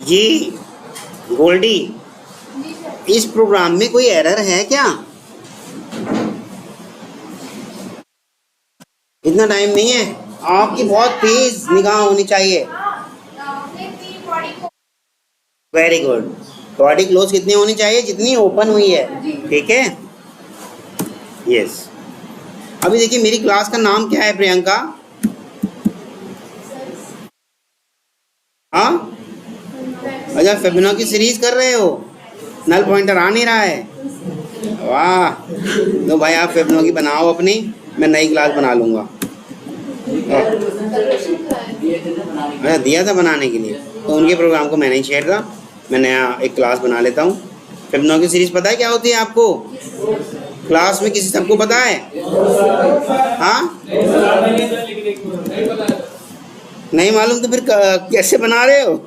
जी गोल्डी, इस प्रोग्राम में कोई एरर है क्या? इतना टाइम नहीं है, आपकी बहुत तेज निगाह होनी चाहिए। Very good. बॉडी क्लोज कितनी होनी चाहिए? जितनी ओपन हुई है, ठीक है। यस। अभी देखिए मेरी क्लास का नाम क्या है प्रियंका? हाँ, अच्छा फिबोनाची सीरीज कर रहे हो? नल पॉइंटर आ नहीं रहा है। वाह, तो भाई आप फिबोनाची बनाओ अपनी, मैं नई क्लास बना लूँगा। अच्छा दिया था बनाने के लिए, तो उनके प्रोग्राम को मैंने ही छेड़ था। मैं नया एक क्लास बना लेता हूँ। फिबोनाची सीरीज पता है क्या होती है आपको? क्लास में किसी सबको पता है? हाँ, नहीं मालूम तो फिर कैसे बना रहे हो?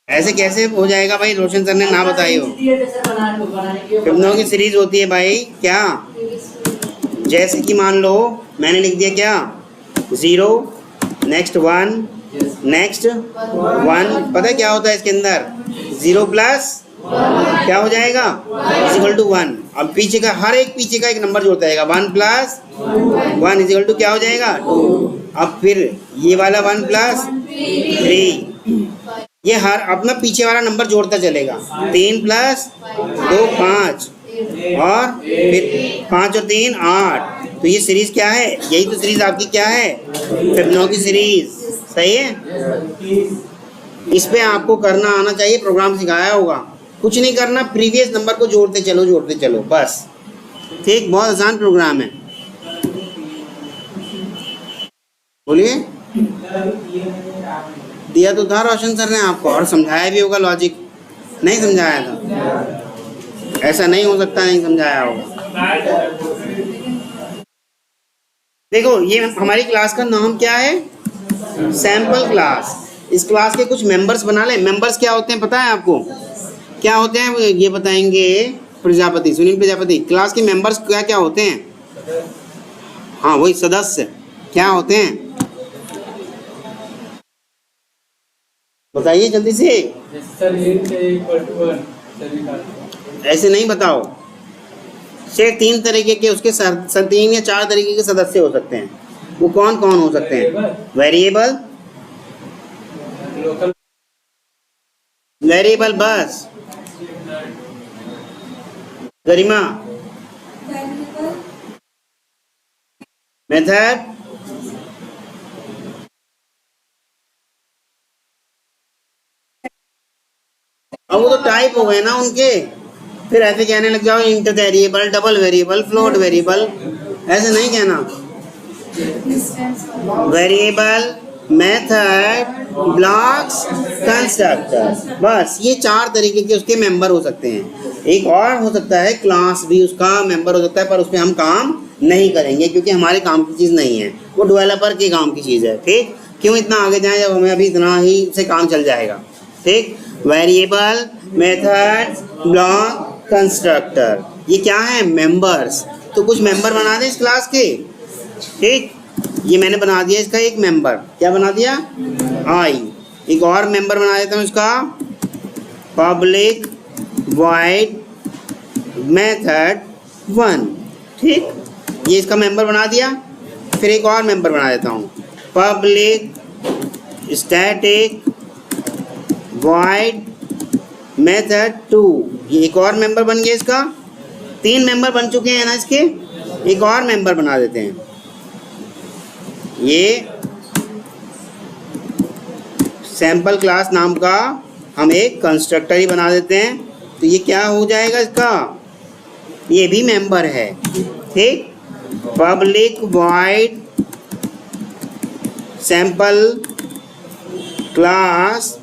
ऐसे कैसे हो जाएगा भाई? रोशन सर ने ना बताई हो। फिबोनाची सीरीज होती है भाई क्या? जैसे कि मान लो मैंने लिख दिया क्या, 0 नेक्स्ट 1 नेक्स्ट 1, पता है क्या होता है इसके अंदर? 0 प्लस क्या हो जाएगा इक्वल टू 1। अब पीछे का हर एक पीछे का एक नंबर जोड़ता जाएगा, 1 प्लस 1 इक्वल टू क्या हो जाएगा 2। अब फिर ये वाला 1 प्लस 3, ये हर अपना पीछे वाला नंबर जोड़ता चलेगा। 3 प्लस 2 5, और फिर 5 और 3 8। तो ये सीरीज क्या है? यही तो सीरीज आपकी क्या है? Fibonacci series. सही है। इस पे आपको करना आना चाहिए, प्रोग्राम सिखाया होगा। कुछ नहीं करना, प्रीवियस नंबर को जोड़ते चलो बस। ठीक, बहुत आसान प्रोग्राम है। बोलिए। दिया तो था रोशन सर ने आपको, और समझाया भी होगा लॉजिक। नहीं समझाया था? ऐसा नहीं हो सकता नहीं समझाया होगा। देखो ये हमारी क्लास का नाम क्या है? Sample class. इस क्लास के कुछ मेंबर्स बना लें। मेंबर्स क्या होते हैं पता है आपको? क्या होते हैं ये बताएंगे प्रजापति, सुनील प्रजापति। क्लास के मेंबर्स क्या क्या होते हैं? हाँ वही सदस्य क्या होते हैं, बताइए जल्दी से। ऐसे नहीं बताओ, सिर्फ 3 तरीके के उसके 3 या 4 तरीके के सदस्य हो सकते हैं। वो कौन कौन हो सकते हैं? वेरिएबल बस, गरिमा, मेथड, अब वो तो टाइप हो गए ना उनके। फिर ऐसे कहने लग जाओ int variable, double variable, float variable, ऐसे नहीं कहना। वेरिएबल, मेथड, ब्लॉक्स, कंस्ट्रक्टर, बस ये 4 तरीके के उसके मेंबर हो सकते हैं। एक और हो सकता है क्लास भी उसका मेंबर हो सकता है, पर उस पर हम काम नहीं करेंगे क्योंकि हमारे काम की चीज़ नहीं है, वो डेवलपर के काम की चीज़ है। ठीक, क्यों इतना आगे जाएं जब हमें अभी इतना ही से काम चल जाएगा। ठीक, वेरिएबल, मेथड, ब्लॉक, कंस्ट्रक्टर, ये क्या है? मेंबर्स। तो कुछ मेंबर बना दें इस क्लास के। ठीक, ये मैंने बना दिया इसका एक मेंबर। क्या बना दिया? आई। एक और मेंबर बना देता हूँ इसका, पब्लिक वॉइड मेथड 1। ठीक, ये इसका मेंबर बना दिया। फिर एक और मेंबर बना देता हूँ, पब्लिक स्टैटिक वॉइड मेथड 2। ये एक और मेंबर बन गया इसका। 3 मेंबर बन चुके हैं ना इसके। एक और मेंबर बना देते हैं, ये सैंपल क्लास नाम का हम एक कंस्ट्रक्टर ही बना देते हैं। तो ये क्या हो जाएगा इसका? ये भी मेंबर है। ठीक, पब्लिक वॉइड सैंपल क्लास,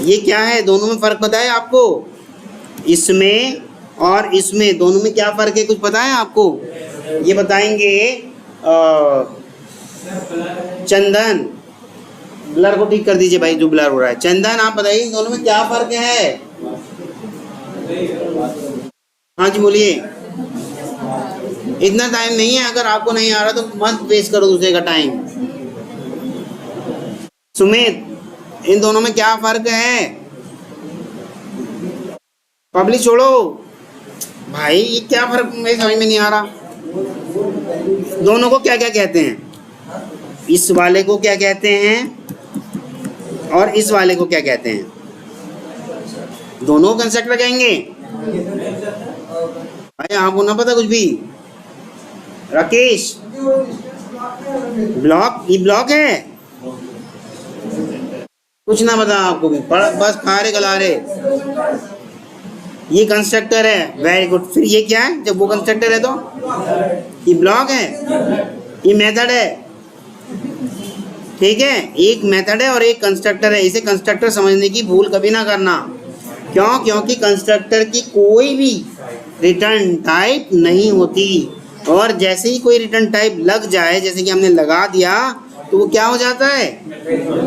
ये क्या है? दोनों में फ़र्क पता है आपको? इसमें और इसमें दोनों में क्या फ़र्क है? कुछ पता है आपको? ये बताएंगे चंदन। ब्लर को ठीक कर दीजिए भाई, जो ब्लर हो रहा है। चंदन आप बताइए दोनों में क्या फ़र्क है? हाँ जी बोलिए। इतना टाइम नहीं है, अगर आपको नहीं आ रहा तो मत वेस्ट करो दूसरे का टाइम। सुमित, इन दोनों में क्या फर्क है? पब्लिक छोड़ो भाई, ये क्या फर्क मेरे समझ में नहीं आ रहा। दोनों को क्या क्या कहते हैं? इस वाले को क्या कहते हैं और इस वाले को क्या कहते हैं? दोनों कंस्ट्रक्टर कहेंगे। भाई आपको ना पता कुछ भी। राकेश, ब्लॉक, ये ब्लॉक है, कुछ ना पता आपको भी, बस खारे गलारे। ये कंस्ट्रक्टर है, वेरी गुड। फिर ये क्या है? जब वो कंस्ट्रक्टर है तो ये ब्लॉक है, ये मेथड है। ठीक है, एक मेथड है और एक कंस्ट्रक्टर है। इसे कंस्ट्रक्टर समझने की भूल कभी ना करना। क्यों? क्योंकि कंस्ट्रक्टर की कोई भी रिटर्न टाइप नहीं होती, और जैसे ही कोई रिटर्न टाइप लग जाए, जैसे कि हमने लगा दिया, तो वो क्या हो जाता है?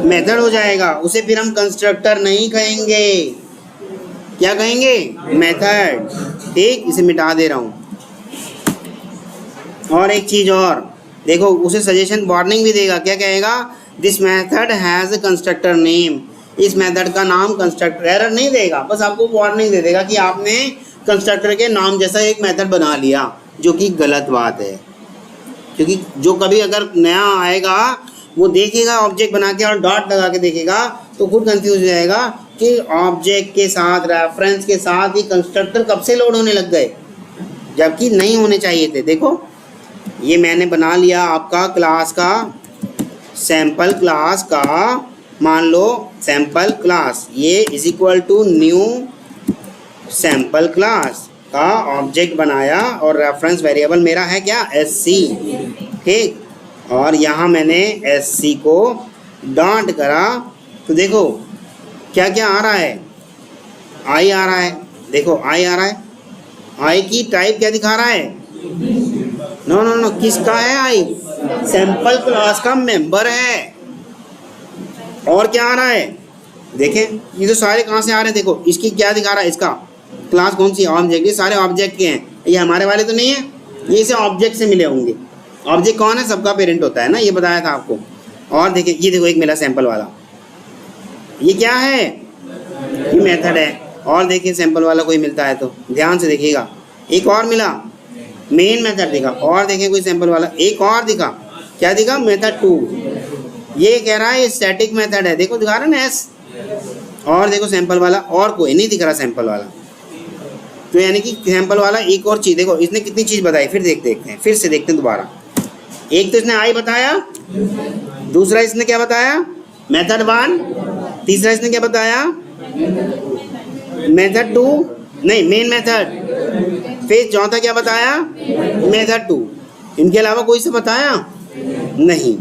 मेथड हो जाएगा। उसे फिर हम कंस्ट्रक्टर नहीं कहेंगे, क्या कहेंगे? मेथड। ठीक, इसे मिटा दे रहा हूँ। और एक चीज और देखो, उसे सजेशन वार्निंग भी देगा। क्या कहेगा? This method has a constructor name. इस मेथड का नाम कंस्ट्रक्टर, एरर नहीं देगा, बस आपको वार्निंग दे देगा कि आपने कंस्ट्रक्टर के नाम जैसा एक मेथड बना लिया, जो कि गलत बात है। क्योंकि जो कभी अगर नया आएगा वो देखेगा ऑब्जेक्ट बना के और डॉट लगा के देखेगा, तो खुद कंफ्यूज हो जाएगा कि ऑब्जेक्ट के साथ, रेफरेंस के साथ ही कंस्ट्रक्टर कब से लोड होने लग गए, जबकि नहीं होने चाहिए थे। देखो, ये मैंने बना लिया आपका क्लास का, सैम्पल क्लास का, मान लो सैम्पल क्लास, ये is equal to new sample class का ऑब्जेक्ट बनाया, और रेफरेंस वेरिएबल मेरा है क्या? SC। ठीक, और यहाँ मैंने SC को डॉट करा, तो देखो क्या क्या आ रहा है? I आ रहा है। देखो I आ रहा है। I की टाइप क्या दिखा रहा है? नो नो नो, किसका है I? सैम्पल क्लास का मेंबर है। और क्या आ रहा है? देखें, ये तो सारे कहाँ से आ रहे हैं? देखो, इसकी क्या दिखा रहा है? इसका क्लास कौन सी? ऑब्जेक्ट। ये सारे ऑब्जेक्ट के हैं, ये हमारे वाले तो नहीं है, ये इसे ऑब्जेक्ट से मिले होंगे। ऑब्जेक्ट कौन है? सबका पेरेंट होता है ना, ये बताया था आपको। और देखिए, ये देखो, एक मिला सैंपल वाला, ये क्या है? ये मेथड है। और देखिए, सैंपल वाला कोई मिलता है तो ध्यान से देखिएगा, एक और मिला, मेन मेथड दिखा। और देखिए, कोई सैंपल वाला एक और दिखा, क्या दिखा? मेथड 2। ये कह रहा है स्टैटिक मेथड है, देखो दिखा रहा है ना S। और देखो सैंपल वाला, और कोई नहीं दिख रहा सैंपल वाला। तो यानी कि सैंपल वाला एक और चीज़, देखो इसने कितनी चीज़ बताई, फिर देखते हैं, फिर से देखते हैं दोबारा। एक तो इसने I बताया, दूसरा इसने क्या बताया? मेथड 1। तीसरा इसने क्या बताया? मेथड 2, नहीं मेन मेथड। फिर चौथा क्या बताया? मेथड 2। इनके अलावा कोई से बताया नहीं,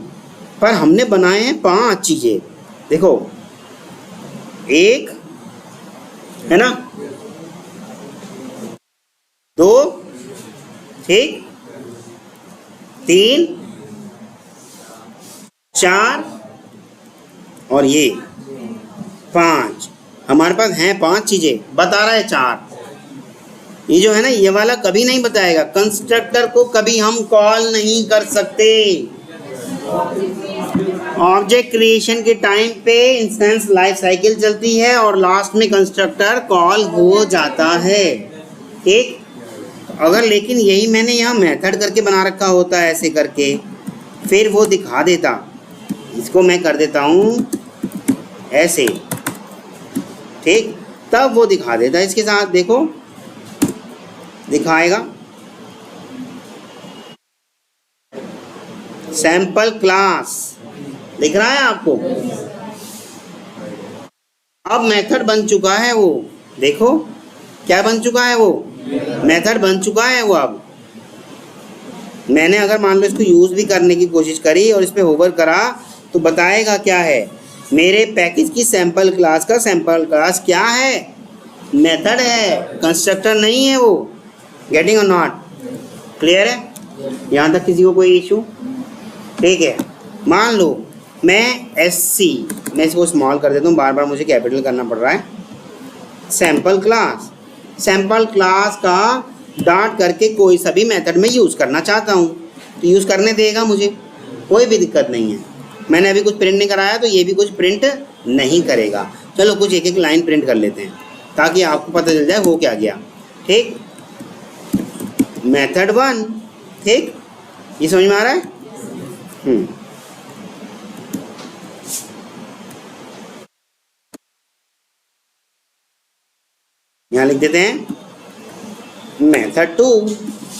पर हमने बनाए हैं 5 चीज़ें। देखो, एक है ना, 2, ठीक, 3, 4 और ये 5। हमारे पास हैं 5 चीज़ें, बता रहा है 4। ये जो है ना, ये वाला कभी नहीं बताएगा। कंस्ट्रक्टर को कभी हम कॉल नहीं कर सकते। ऑब्जेक्ट क्रिएशन के टाइम पे इंस्टेंस लाइफ साइकिल चलती है और लास्ट में कंस्ट्रक्टर कॉल हो जाता है। ठीक, अगर लेकिन यही मैंने यहाँ मेथड करके बना रखा होता है ऐसे करके, फिर वो दिखा देता। इसको मैं कर देता हूँ ऐसे, ठीक, तब वो दिखा देता है इसके साथ। देखो दिखाएगा सैंपल क्लास, दिख रहा है आपको? अब मेथड बन चुका है वो, देखो क्या बन चुका है वो? मेथड बन चुका है वो। अब मैंने अगर मान लो इसको यूज़ भी करने की कोशिश करी और इस पर होवर करा, तो बताएगा क्या है? मेरे पैकेज की सैंपल क्लास का सैंपल क्लास क्या है? मेथड है, कंस्ट्रक्टर नहीं है वो। गेटिंग और नॉट? क्लियर है यहाँ तक? किसी को कोई इशू? ठीक है, मान लो मैं SC, मैं इसको स्मॉल कर देता हूँ, बार बार मुझे कैपिटल करना पड़ रहा है। सैंपल क्लास का डॉट करके कोई सा भी मेथड में यूज़ करना चाहता हूँ, तो यूज़ करने देगा मुझे, कोई भी दिक्कत नहीं है। मैंने अभी कुछ प्रिंट नहीं कराया तो ये भी कुछ प्रिंट नहीं करेगा। चलो कुछ एक एक लाइन प्रिंट कर लेते हैं ताकि आपको पता चल जाए हो क्या गया। ठीक, मेथड 1, ठीक, ये समझ में आ रहा है? यहाँ लिख देते हैं मेथड 2,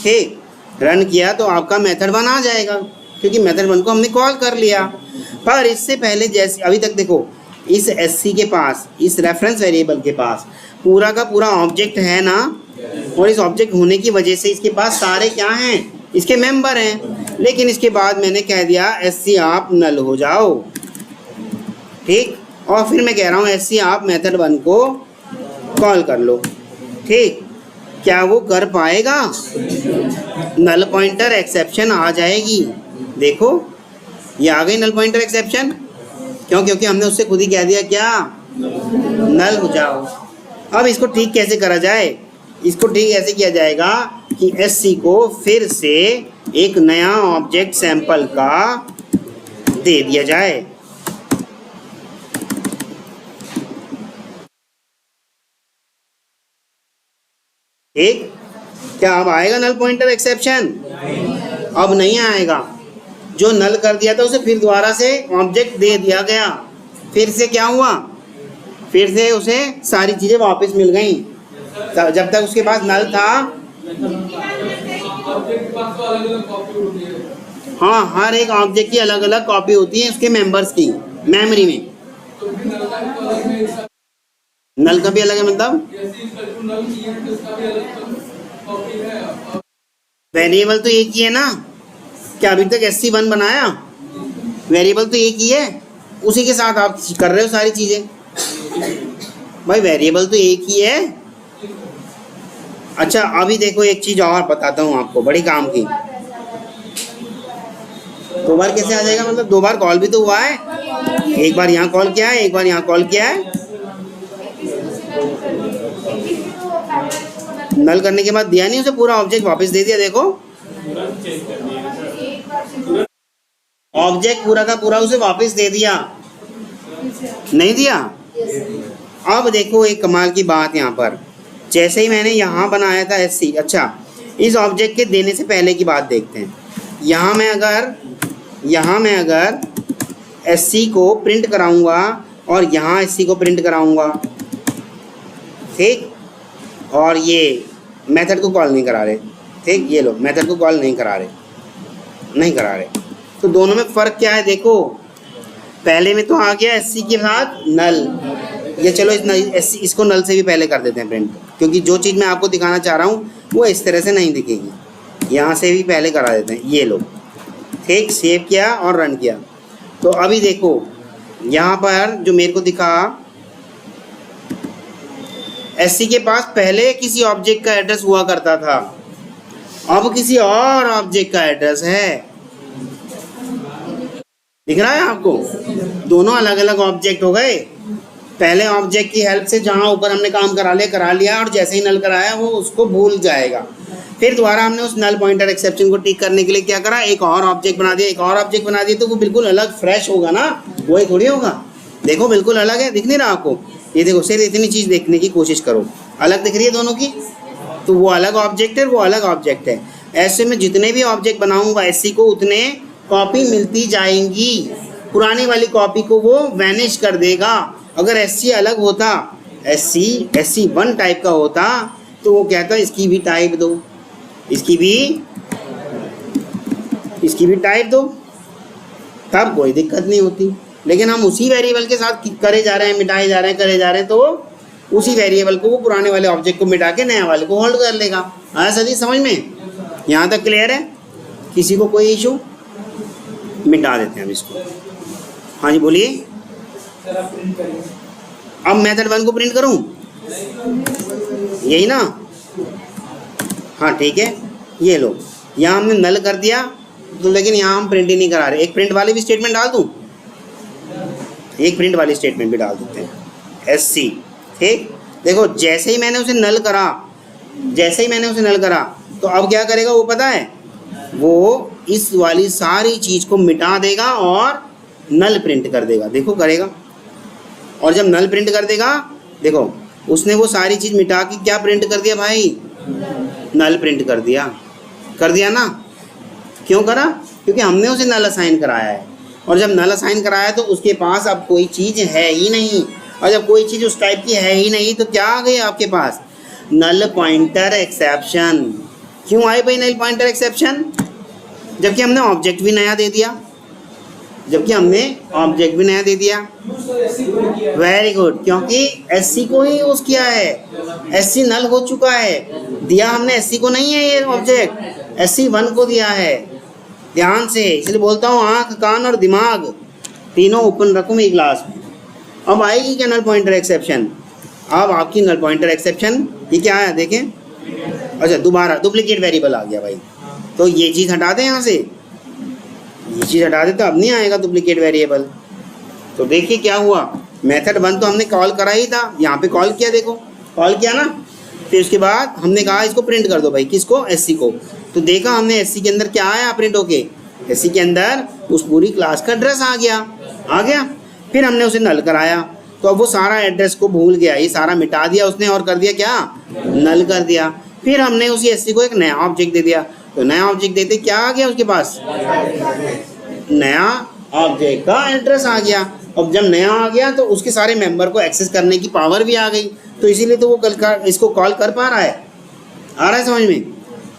ठीक, रन किया तो आपका मेथड 1 आ जाएगा क्योंकि मेथड 1 को हमने कॉल कर लिया। पर इससे पहले जैसे अभी तक देखो, इस एससी के पास, इस रेफरेंस वेरिएबल के पास पूरा का पूरा ऑब्जेक्ट है ना, और इस ऑब्जेक्ट होने की वजह से इसके पास सारे क्या हैं, इसके मेंबर हैं। लेकिन इसके बाद मैंने कह दिया एससी आप नल हो जाओ, ठीक, और फिर मैं कह रहा हूँ एससी आप मेथड 1 को कॉल कर लो। ठीक, क्या वो कर पाएगा? नल पॉइंटर एक्सेप्शन आ जाएगी। देखो ये आ गई नल पॉइंटर एक्सेप्शन, क्यों? क्योंकि हमने उससे खुद ही कह दिया क्या, नल हो जाओ। अब इसको ठीक कैसे करा जाए? इसको ठीक ऐसे किया जाएगा कि एससी को फिर से एक नया ऑब्जेक्ट सैंपल का दे दिया जाए। ठीक, क्या अब आएगा नल पॉइंटर एक्सेप्शन? अब नहीं आएगा। जो नल कर दिया था उसे फिर दोबारा से ऑब्जेक्ट दे दिया गया, फिर से क्या हुआ, फिर से उसे सारी चीज़ें वापस मिल गई। जब तक उसके पास नल था, हाँ, हर एक ऑब्जेक्ट की अलग अलग कॉपी होती है उसके मेंबर्स की मेमोरी में। नल का भी अलग है, मतलब वेरिएबल तो एक ही है ना। क्या अभी तक SC1 बनाया? वेरिएबल तो एक ही है, उसी के साथ आप कर रहे हो सारी चीज़ें। भाई वेरिएबल तो एक ही है। अच्छा अभी देखो एक चीज़ और बताता हूँ आपको, बड़ी काम की। 2 बार कैसे आ जाएगा? मतलब 2 बार कॉल भी तो हुआ है, एक बार यहाँ कॉल किया है, एक बार यहाँ कॉल किया है। नल करने के बाद दिया नहीं, उसे पूरा ऑब्जेक्ट वापस दे दिया। देखो ऑब्जेक्ट पूरा का पूरा उसे वापस दे दिया, नहीं दिया? अब देखो एक कमाल की बात यहाँ पर, जैसे ही मैंने यहाँ बनाया था एससी, अच्छा इस ऑब्जेक्ट के देने से पहले की बात देखते हैं। यहाँ मैं अगर एससी को प्रिंट कराऊंगा और यहाँ एससी को प्रिंट कराऊंगा, ठीक, और ये मेथड को कॉल नहीं करा रहे, ठीक, ये लो मेथड को कॉल नहीं करा रहे, तो दोनों में फ़र्क क्या है? देखो पहले में तो आ गया एससी के साथ नल, ये चलो इसको नल से भी पहले कर देते हैं प्रिंट, क्योंकि जो चीज़ मैं आपको दिखाना चाह रहा हूँ वो इस तरह से नहीं दिखेगी। यहाँ से भी पहले करा देते हैं, ये लो, ठीक, सेव किया और रन किया। तो अभी देखो यहाँ पर जो मेरे को दिखा, एससी के पास पहले किसी ऑब्जेक्ट का एड्रेस हुआ करता था, अब किसी और ऑब्जेक्ट का एड्रेस है। दिख रहा है आपको? दोनों अलग अलग ऑब्जेक्ट हो गए। पहले ऑब्जेक्ट की हेल्प से जहाँ ऊपर हमने काम करा लिया और जैसे ही नल कराया वो उसको भूल जाएगा। फिर दोबारा हमने उस नल पॉइंटर एक्सेप्शन को टिक करने के लिए क्या करा, एक और ऑब्जेक्ट बना दिया, तो वो बिल्कुल अलग फ्रेश होगा ना, वही थोड़ी होगा। देखो बिल्कुल अलग है, दिख नहीं रहा आपको? ये देखो, सिर्फ इतनी चीज़ देखने की कोशिश करो, अलग दिख रही है दोनों की, तो वो अलग ऑब्जेक्ट है, वो अलग ऑब्जेक्ट है। ऐसे में जितने भी ऑब्जेक्ट बनाऊंगा एससी को, उतने कॉपी मिलती जाएंगी, पुरानी वाली कॉपी को वो वैनिश कर देगा। अगर एससी अलग होता, एससी 1 टाइप का होता, तो वो कहता इसकी भी टाइप दो, इसकी भी टाइप दो, तब कोई दिक्कत नहीं होती। लेकिन हम उसी वेरिएबल के साथ करे जा रहे हैं, मिटाए जा रहे हैं, तो उसी वेरिएबल को वो पुराने वाले ऑब्जेक्ट को मिटा के नया वाले को होल्ड कर लेगा। आया सभी समझ में? यहाँ तक क्लियर है? किसी को कोई इशू? मिटा देते हैं अब इसको। हाँ जी बोलिए। अब मेथड 1 को प्रिंट करूँ, यही ना? हाँ ठीक है, ये लो, यहाँ हमने नल कर दिया, तो लेकिन यहाँ हम प्रिंट ही नहीं करा रहे। एक प्रिंट वाली भी स्टेटमेंट डाल दूँ, एक प्रिंट वाली स्टेटमेंट भी डाल देते हैं, एससी, ठीक। देखो जैसे ही मैंने उसे नल करा, तो अब क्या करेगा वो पता है? वो इस वाली सारी चीज़ को मिटा देगा और नल प्रिंट कर देगा, देखो करेगा। और जब नल प्रिंट कर देगा, देखो उसने वो सारी चीज़ मिटा के क्या प्रिंट कर दिया भाई, नल प्रिंट कर दिया ना। क्यों करा? क्योंकि हमने उसे नल असाइन कराया है, और जब नल असाइन कराया तो उसके पास अब कोई चीज़ है ही नहीं, और जब कोई चीज़ उस टाइप की है ही नहीं तो क्या आ गई आपके पास, नल पॉइंटर एक्सेप्शन। क्यों आई भाई नल पॉइंटर एक्सेप्शन? जबकि हमने ऑब्जेक्ट भी नया दे दिया, वेरी गुड, क्योंकि एससी को ही यूज़ किया है, एससी नल हो चुका है, दिया हमने एससी को नहीं है, ये ऑब्जेक्ट एससी 1 को दिया है। ध्यान से, इसलिए बोलता हूँ आँख कान और दिमाग तीनों ओपन रखूँ मेरी क्लास में। अब आएगी क्या नल पॉइंटर एक्सेप्शन? अब आपकी नल पॉइंटर एक्सेप्शन ये क्या आया देखें। अच्छा, दोबारा डुप्लीकेट वेरिएबल आ गया भाई, तो ये चीज़ हटा दें यहाँ से, ये चीज़ हटा दे तो अब नहीं आएगा डुप्लीकेट वेरिएबल। तो देखिए क्या हुआ, मेथड 1 तो हमने कॉल करा ही था, यहाँ पे कॉल किया, देखो कॉल किया ना, फिर उसके बाद हमने कहा इसको प्रिंट कर दो भाई, किसको, एससी को। तो देखा हमने एससी के अंदर क्या आया प्रिंट होके, एससी के अंदर उस पूरी क्लास का एड्रेस आ गया। फिर हमने उसे नल कराया, तो अब वो सारा एड्रेस को भूल गया, ये सारा मिटा दिया उसने और कर दिया क्या, नल कर दिया। फिर हमने उसी एससी को एक नया ऑब्जेक्ट दे दिया, तो नया ऑब्जेक्ट देते क्या आ गया उसके पास, नया ऑब्जेक्ट का एड्रेस आ गया। अब जब नया आ गया तो उसके सारे मेंबर को एक्सेस करने की पावर भी आ गई, तो इसीलिए तो वो इसको कॉल कर पा रहा है। आ रहा है समझ में?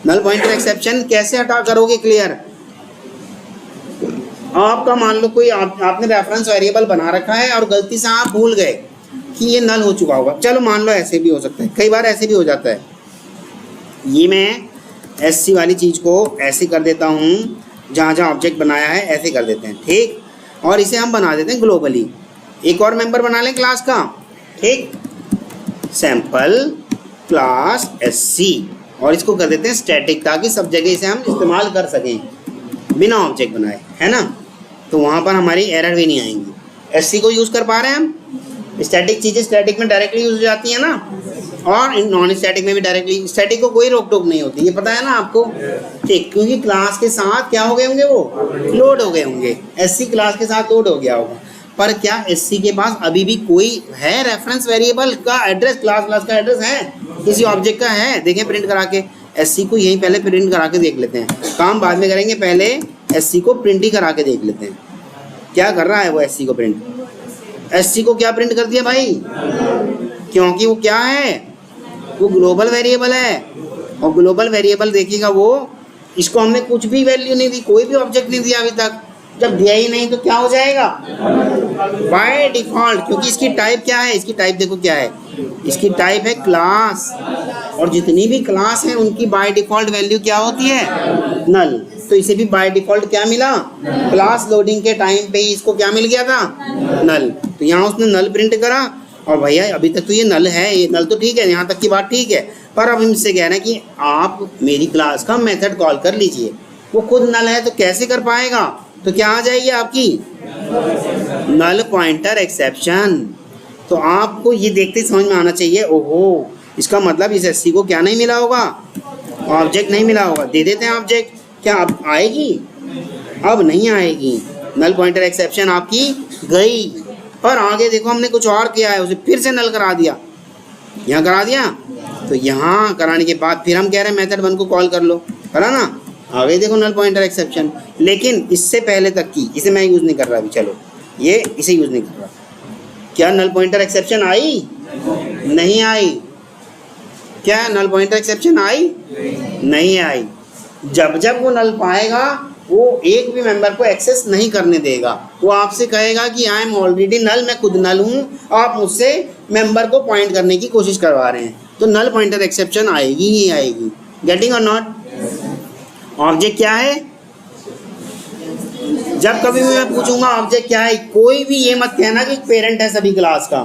नल पॉइंटर एक्सेप्शन कैसे हटा करोगे, क्लियर? आपका मान लो कोई आपने रेफरेंस वेरिएबल बना रखा है और गलती से आप भूल गए कि ये नल हो चुका होगा, चलो मान लो ऐसे भी हो सकता है, कई बार ऐसे भी हो जाता है। ये मैं एससी वाली चीज़ को ऐसे कर देता हूँ, जहाँ जहाँ ऑब्जेक्ट बनाया है ऐसे कर देते हैं, ठीक। और इसे हम बना देते हैं ग्लोबली, एक और मेंबर बना लें क्लास का, ठीक, सैम्पल क्लास एससी, और इसको कर देते हैं स्टैटिक, ताकि सब जगह इसे हम इस्तेमाल कर सकें बिना ऑब्जेक्ट बनाए, है ना। तो वहाँ पर हमारी एरर भी नहीं आएंगी। एससी को यूज़ कर पा रहे हैं हम, स्टैटिक चीज़ें स्टैटिक में डायरेक्टली यूज हो जाती है ना, और नॉन स्टैटिक में भी डायरेक्टली। स्टैटिक को कोई रोक टोक नहीं होती, ये पता है ना आपको, ठीक, क्योंकि क्लास के साथ क्या हो गए होंगे, वो लोड हो गए होंगे, एससी क्लास के साथ लोड हो गया होगा। पर क्या एससी के पास अभी भी कोई है रेफरेंस वेरिएबल का एड्रेस, क्लास का एड्रेस है, किसी ऑब्जेक्ट का है? देखें प्रिंट करा के, एससी को यहीं पहले प्रिंट करा के देख लेते हैं, काम बाद में करेंगे, पहले एससी को प्रिंट ही करा के देख लेते हैं क्या कर रहा है वो। एससी को प्रिंट, एससी को क्या प्रिंट कर दिया भाई, क्योंकि वो क्या है, वो ग्लोबल वेरिएबल है, और ग्लोबल वेरिएबल देखिएगा वो, इसको हमने कुछ भी वैल्यू नहीं दी, कोई भी ऑब्जेक्ट नहीं दिया अभी तक। जब दिया ही नहीं तो क्या हो जाएगा, बाय डिफॉल्ट, क्योंकि इसकी टाइप क्या है, इसकी टाइप देखो क्या है, इसकी टाइप है क्लास, और जितनी भी क्लास है उनकी बाय डिफॉल्ट वैल्यू क्या होती है, नल। तो इसे भी बाय डिफॉल्ट क्या मिला, क्लास लोडिंग के टाइम पे ही इसको क्या मिल गया था, नल। तो यहाँ उसने नल प्रिंट करा, और भैया अभी तक तो ये नल है, ये नल तो ठीक है, यहाँ तक की बात ठीक है, पर अब हमसे कह रहे हैं कि आप मेरी क्लास का मेथड कॉल कर लीजिए। वो खुद नल है तो कैसे कर पाएगा, तो क्या आ जाएगी आपकी नल पॉइंटर एक्सेप्शन। तो आपको ये देखते ही समझ में आना चाहिए, ओहो इसका मतलब इस एससी को क्या नहीं मिला होगा, ऑब्जेक्ट नहीं मिला होगा। दे देते हैं ऑब्जेक्ट, क्या अब आएगी, अब नहीं आएगी, नल पॉइंटर एक्सेप्शन आपकी गई। पर आगे देखो हमने कुछ और किया है, उसे फिर से नल करा दिया, यहाँ करा दिया, तो यहाँ कराने के बाद फिर हम कह रहे हैं मेथड 1 को कॉल कर लो, करा ना, आ गई देखो नल पॉइंटर एक्सेप्शन। लेकिन इससे पहले तक की, इसे मैं यूज़ नहीं कर रहा अभी, चलो ये इसे यूज़ नहीं कर रहा, क्या नल पॉइंटर एक्सेप्शन आई, नहीं आई, क्या नल पॉइंटर एक्सेप्शन आई, नहीं आई। जब जब वो नल पाएगा वो एक भी मेंबर को एक्सेस नहीं करने देगा, वो आपसे कहेगा कि आई एम ऑलरेडी नल, मैं खुद नल हूँ, आप मुझसे मेंबर को पॉइंट करने की कोशिश करवा रहे हैं, तो नल पॉइंटर एक्सेप्शन आएगी ही आएगी। गेटिंग और नॉट? ऑब्जेक्ट क्या है, जब कभी भी मैं पूछूंगा ऑब्जेक्ट क्या है, कोई भी ये मत कहना कि पेरेंट है सभी क्लास का,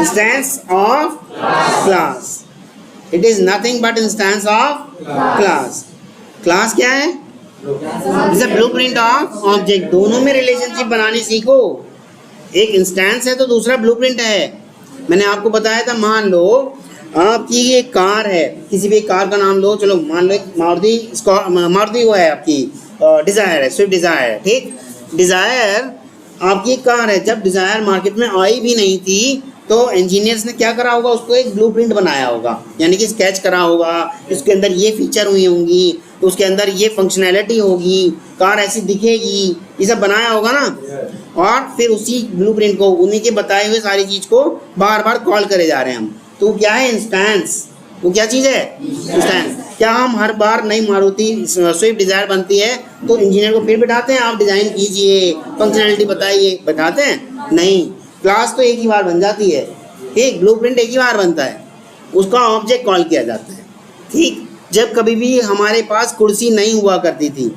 instance of class, it is nothing but instance of class. Class क्या है, is a blueprint of object. दोनों में रिलेशनशिप बनानी सीखो, एक इंस्टेंस है तो दूसरा ब्लूप्रिंट है। मैंने आपको बताया था, मान लो आपकी ये कार है, किसी भी एक कार का नाम लो, चलो मान लो एक मारुति वो है आपकी डिज़ायर है, स्विफ्ट डिज़ायर है, ठीक। डिज़ायर आपकी एक कार है, जब डिज़ायर मार्केट में आई भी नहीं थी तो इंजीनियर्स ने क्या करा होगा, उसको एक ब्लूप्रिंट बनाया होगा, यानी कि स्केच करा होगा, इसके अंदर ये फीचर हुई होंगी, तो उसके अंदर ये फंक्शनैलिटी होगी, कार ऐसी दिखेगी, ये सब बनाया होगा ना। और फिर उसी ब्लूप्रिंट को, उन्हीं के बताए हुए सारी चीज़ को बार बार कॉल करे जा रहे हैं हम। तो क्या है इंस्टेंस, वो क्या चीज़ है इंस्टेंस। क्या हम हर बार नई मारुति स्विफ्ट डिज़ायर बनती है तो इंजीनियर को फिर बिठाते हैं, आप डिज़ाइन कीजिए, फंक्शनैलिटी बताइए, बताते हैं नहीं। क्लास तो एक ही बार बन जाती है, ठीक, ब्लूप्रिंट एक ही बार बनता है, उसका ऑब्जेक्ट कॉल किया जाता है, ठीक। जब कभी भी हमारे पास कुर्सी नहीं हुआ करती थी,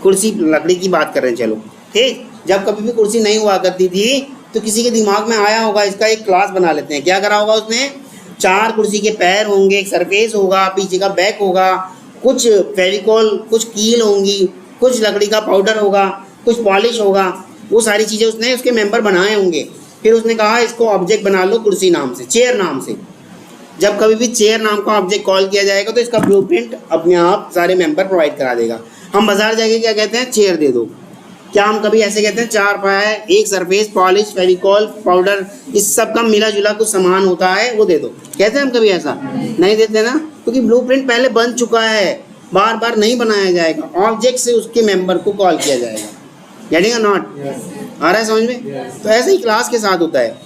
कुर्सी लकड़ी की बात कर रहे हैं, चलो ठीक, जब कभी भी कुर्सी नहीं हुआ करती थी तो किसी के दिमाग में आया होगा इसका एक क्लास बना लेते हैं। क्या करा होगा उसने, 4 कुर्सी के पैर होंगे, एक सरफेस होगा, पीछे का बैक होगा, कुछ फेविकॉल, कुछ कील होंगी, कुछ लकड़ी का पाउडर होगा, कुछ पॉलिश होगा, वो सारी चीज़ें उसने उसके मेंबर बनाए होंगे। फिर उसने कहा इसको ऑब्जेक्ट बना लो कुर्सी नाम से, चेयर नाम से। जब कभी भी चेयर नाम का ऑब्जेक्ट कॉल किया जाएगा तो इसका ब्लूप्रिंट अपने आप सारे मेंबर प्रोवाइड करा देगा। हम बाजार जाके क्या कहते हैं, चेयर दे दो। क्या हम कभी ऐसे कहते हैं 4 पाए, एक सरफेस, पॉलिश, फेविकॉल, पाउडर, इस सब का मिला जुला कुछ सामान होता है वो दे दो, कहते हैं हम कभी ऐसा नहीं देते ना, क्योंकि ब्लूप्रिंट पहले बन चुका है, बार बार नहीं बनाया जाएगा, ऑब्जेक्ट से उसके मेंबर को कॉल किया जाएगा। गेटिंग और नॉट, आ रहा है समझ में। तो ऐसे ही क्लास के साथ होता है।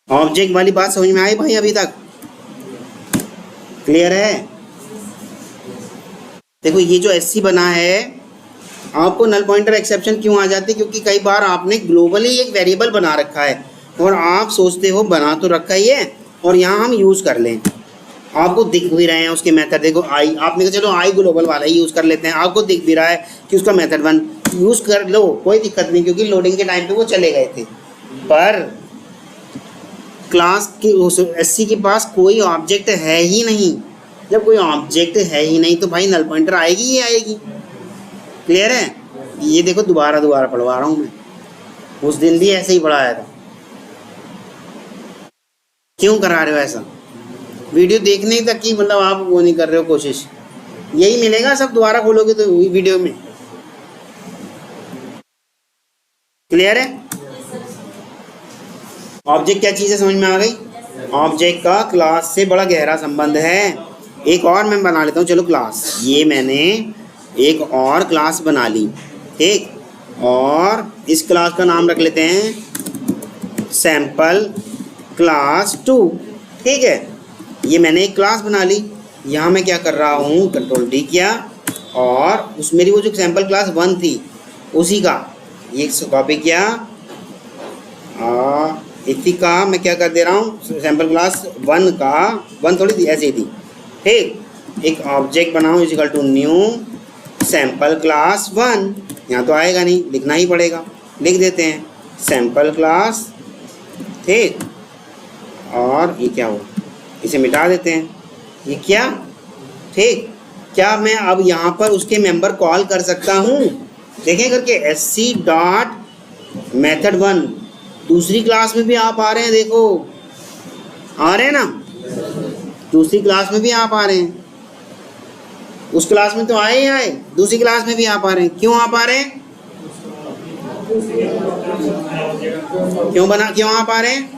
ऑब्जेक्ट वाली बात समझ में आई भाई, अभी तक क्लियर है। देखो ये जो एससी बना है, आपको नल पॉइंटर एक्सेप्शन क्यों आ जाती है, क्योंकि कई बार आपने ग्लोबली एक वेरिएबल बना रखा है और आप सोचते हो बना तो रखा ही है और यहाँ हम यूज़ कर लें, आपको दिख भी रहे हैं उसके मेथड। देखो आई, आपने कहा चलो आई ग्लोबल वाला ही यूज़ कर लेते हैं, आपको दिख भी रहा है कि उसका मेथड 1 यूज़ कर लो, कोई दिक्कत नहीं, क्योंकि लोडिंग के टाइम पे वो चले गए थे। पर क्लास के उस एससी के पास कोई ऑब्जेक्ट है ही नहीं। जब कोई ऑब्जेक्ट है ही नहीं तो भाई नल पॉइंटर आएगी ही आएगी। क्लियर है। ये देखो दोबारा पढ़वा रहा हूँ मैं, उस दिन भी ऐसे ही पढ़ाया था। क्यों करा रहे हो ऐसा, वीडियो देखने तक की मतलब आप वो नहीं कर रहे हो कोशिश, यही मिलेगा सब दोबारा खोलोगे तो वीडियो में। क्लियर है। ऑब्जेक्ट क्या चीज़ है समझ में आ गई। ऑब्जेक्ट का क्लास से बड़ा गहरा संबंध है। एक और मैं बना लेता हूँ, चलो क्लास, ये मैंने एक और क्लास बना ली, ठीक, और इस क्लास का नाम रख लेते हैं सैम्पल क्लास 2, ठीक है। ये मैंने एक क्लास बना ली। यहाँ मैं क्या कर रहा हूँ, कंट्रोल डी किया और उस मेरी वो जो सैम्पल क्लास 1 थी उसी का ये कॉपी किया और इसी का मैं क्या कर दे रहा हूँ, सैम्पल क्लास 1 का 1 थोड़ी थी ऐसे ही थी, ठीक। एक ऑब्जेक्ट बनाऊँ equal to new sample class 1, यहाँ तो आएगा नहीं, लिखना ही पड़ेगा, लिख देते हैं सैम्पल क्लास, ठीक। और ये क्या हो, इसे मिटा देते हैं, ये क्या, ठीक। क्या मैं अब यहाँ पर उसके मेंबर कॉल कर सकता हूँ, देखें करके sc डॉट मेथड 1, दूसरी क्लास में भी आप आ रहे हैं, देखो आ रहे हैं ना, दूसरी क्लास में भी आप आ रहे हैं। उस क्लास में तो आए ही आए, दूसरी क्लास में भी आप आ रहे हैं। क्यों आप आ रहे हैं, क्यों आप आ रहे हैं।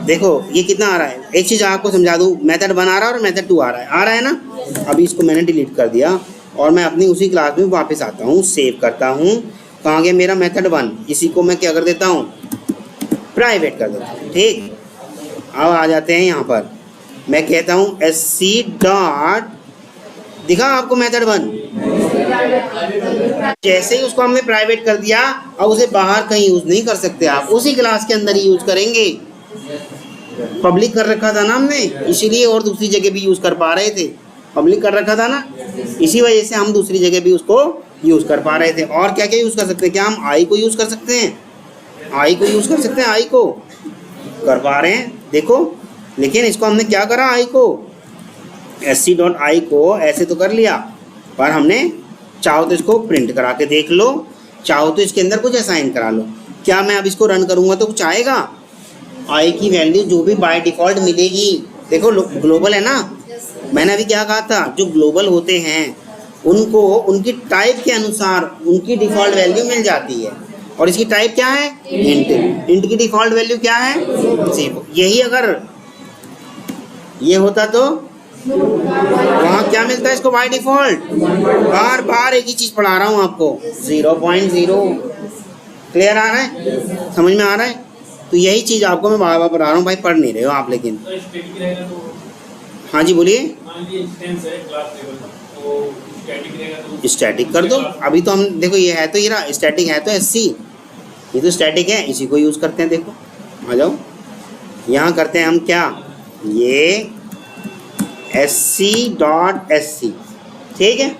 देखो ये कितना आ रहा है, एक चीज़ आपको समझा दूँ, मेथड 1 आ रहा है और मेथड 2 आ रहा है ना। अभी इसको मैंने डिलीट कर दिया और मैं अपनी उसी क्लास में वापस आता हूँ, सेव करता हूँ। कहाँ गया मेरा मेथड 1, इसी को मैं क्या कर देता हूँ, प्राइवेट कर देता हूँ, ठीक। अब आ जाते हैं यहाँ पर, मैं कहता हूँ sc डॉट, दिखा आपको मेथड 1, जैसे ही उसको हमने प्राइवेट कर दिया अब उसे बाहर कहीं यूज़ नहीं कर सकते आप, उसी क्लास के अंदर ही यूज़ करेंगे। पब्लिक कर रखा था ना हमने, इसीलिए, और दूसरी जगह भी यूज़ कर पा रहे थे, पब्लिक कर रखा था ना, इसी वजह से हम दूसरी जगह भी उसको यूज़ कर पा रहे थे। और क्या क्या यूज़ कर सकते हैं, क्या हम आई को यूज़ कर सकते हैं, आई को यूज़ कर सकते हैं, आई को कर पा रहे हैं देखो। लेकिन इसको हमने क्या करा, आई को sc डॉट आई को ऐसे तो कर लिया, पर हमने चाहो तो इसको प्रिंट करा के देख लो, चाहो तो इसके अंदर कुछ असाइन करा लो। क्या मैं अब इसको रन करूँगा तो कुछ आएगा, आई की वैल्यू जो भी बाय डिफ़ॉल्ट मिलेगी, देखो ग्लोबल है ना, मैंने अभी क्या कहा था, जो ग्लोबल होते हैं उनको उनकी टाइप के अनुसार उनकी डिफ़ॉल्ट वैल्यू मिल जाती है। और इसकी टाइप क्या है? इंट। इंट की डिफ़ॉल्ट वैल्यू क्या है? 0। यही अगर ये होता तो वहाँ क्या मिलता है इसको बाय डिफ़ॉल्ट? बार बार एक ही चीज़ पढ़ा रहा हूँ आपको, 0.0। क्लियर आ रहा है? समझ में आ रहा है? तो यही चीज़ आपको मैं बार बार पढ़ा रहा हूँ भाई, पढ़ नहीं रहे हो आप लेकिन। हाँ जी बोलिए। स्टैटिक कर दो। अभी तो हम देखो ये है तो ये रहा स्टैटिक है तो SC, ये तो स्टैटिक है, इसी को यूज़ करते हैं। देखो आ जाओ, यहाँ करते हैं हम क्या, ये SC.SC, ठीक है,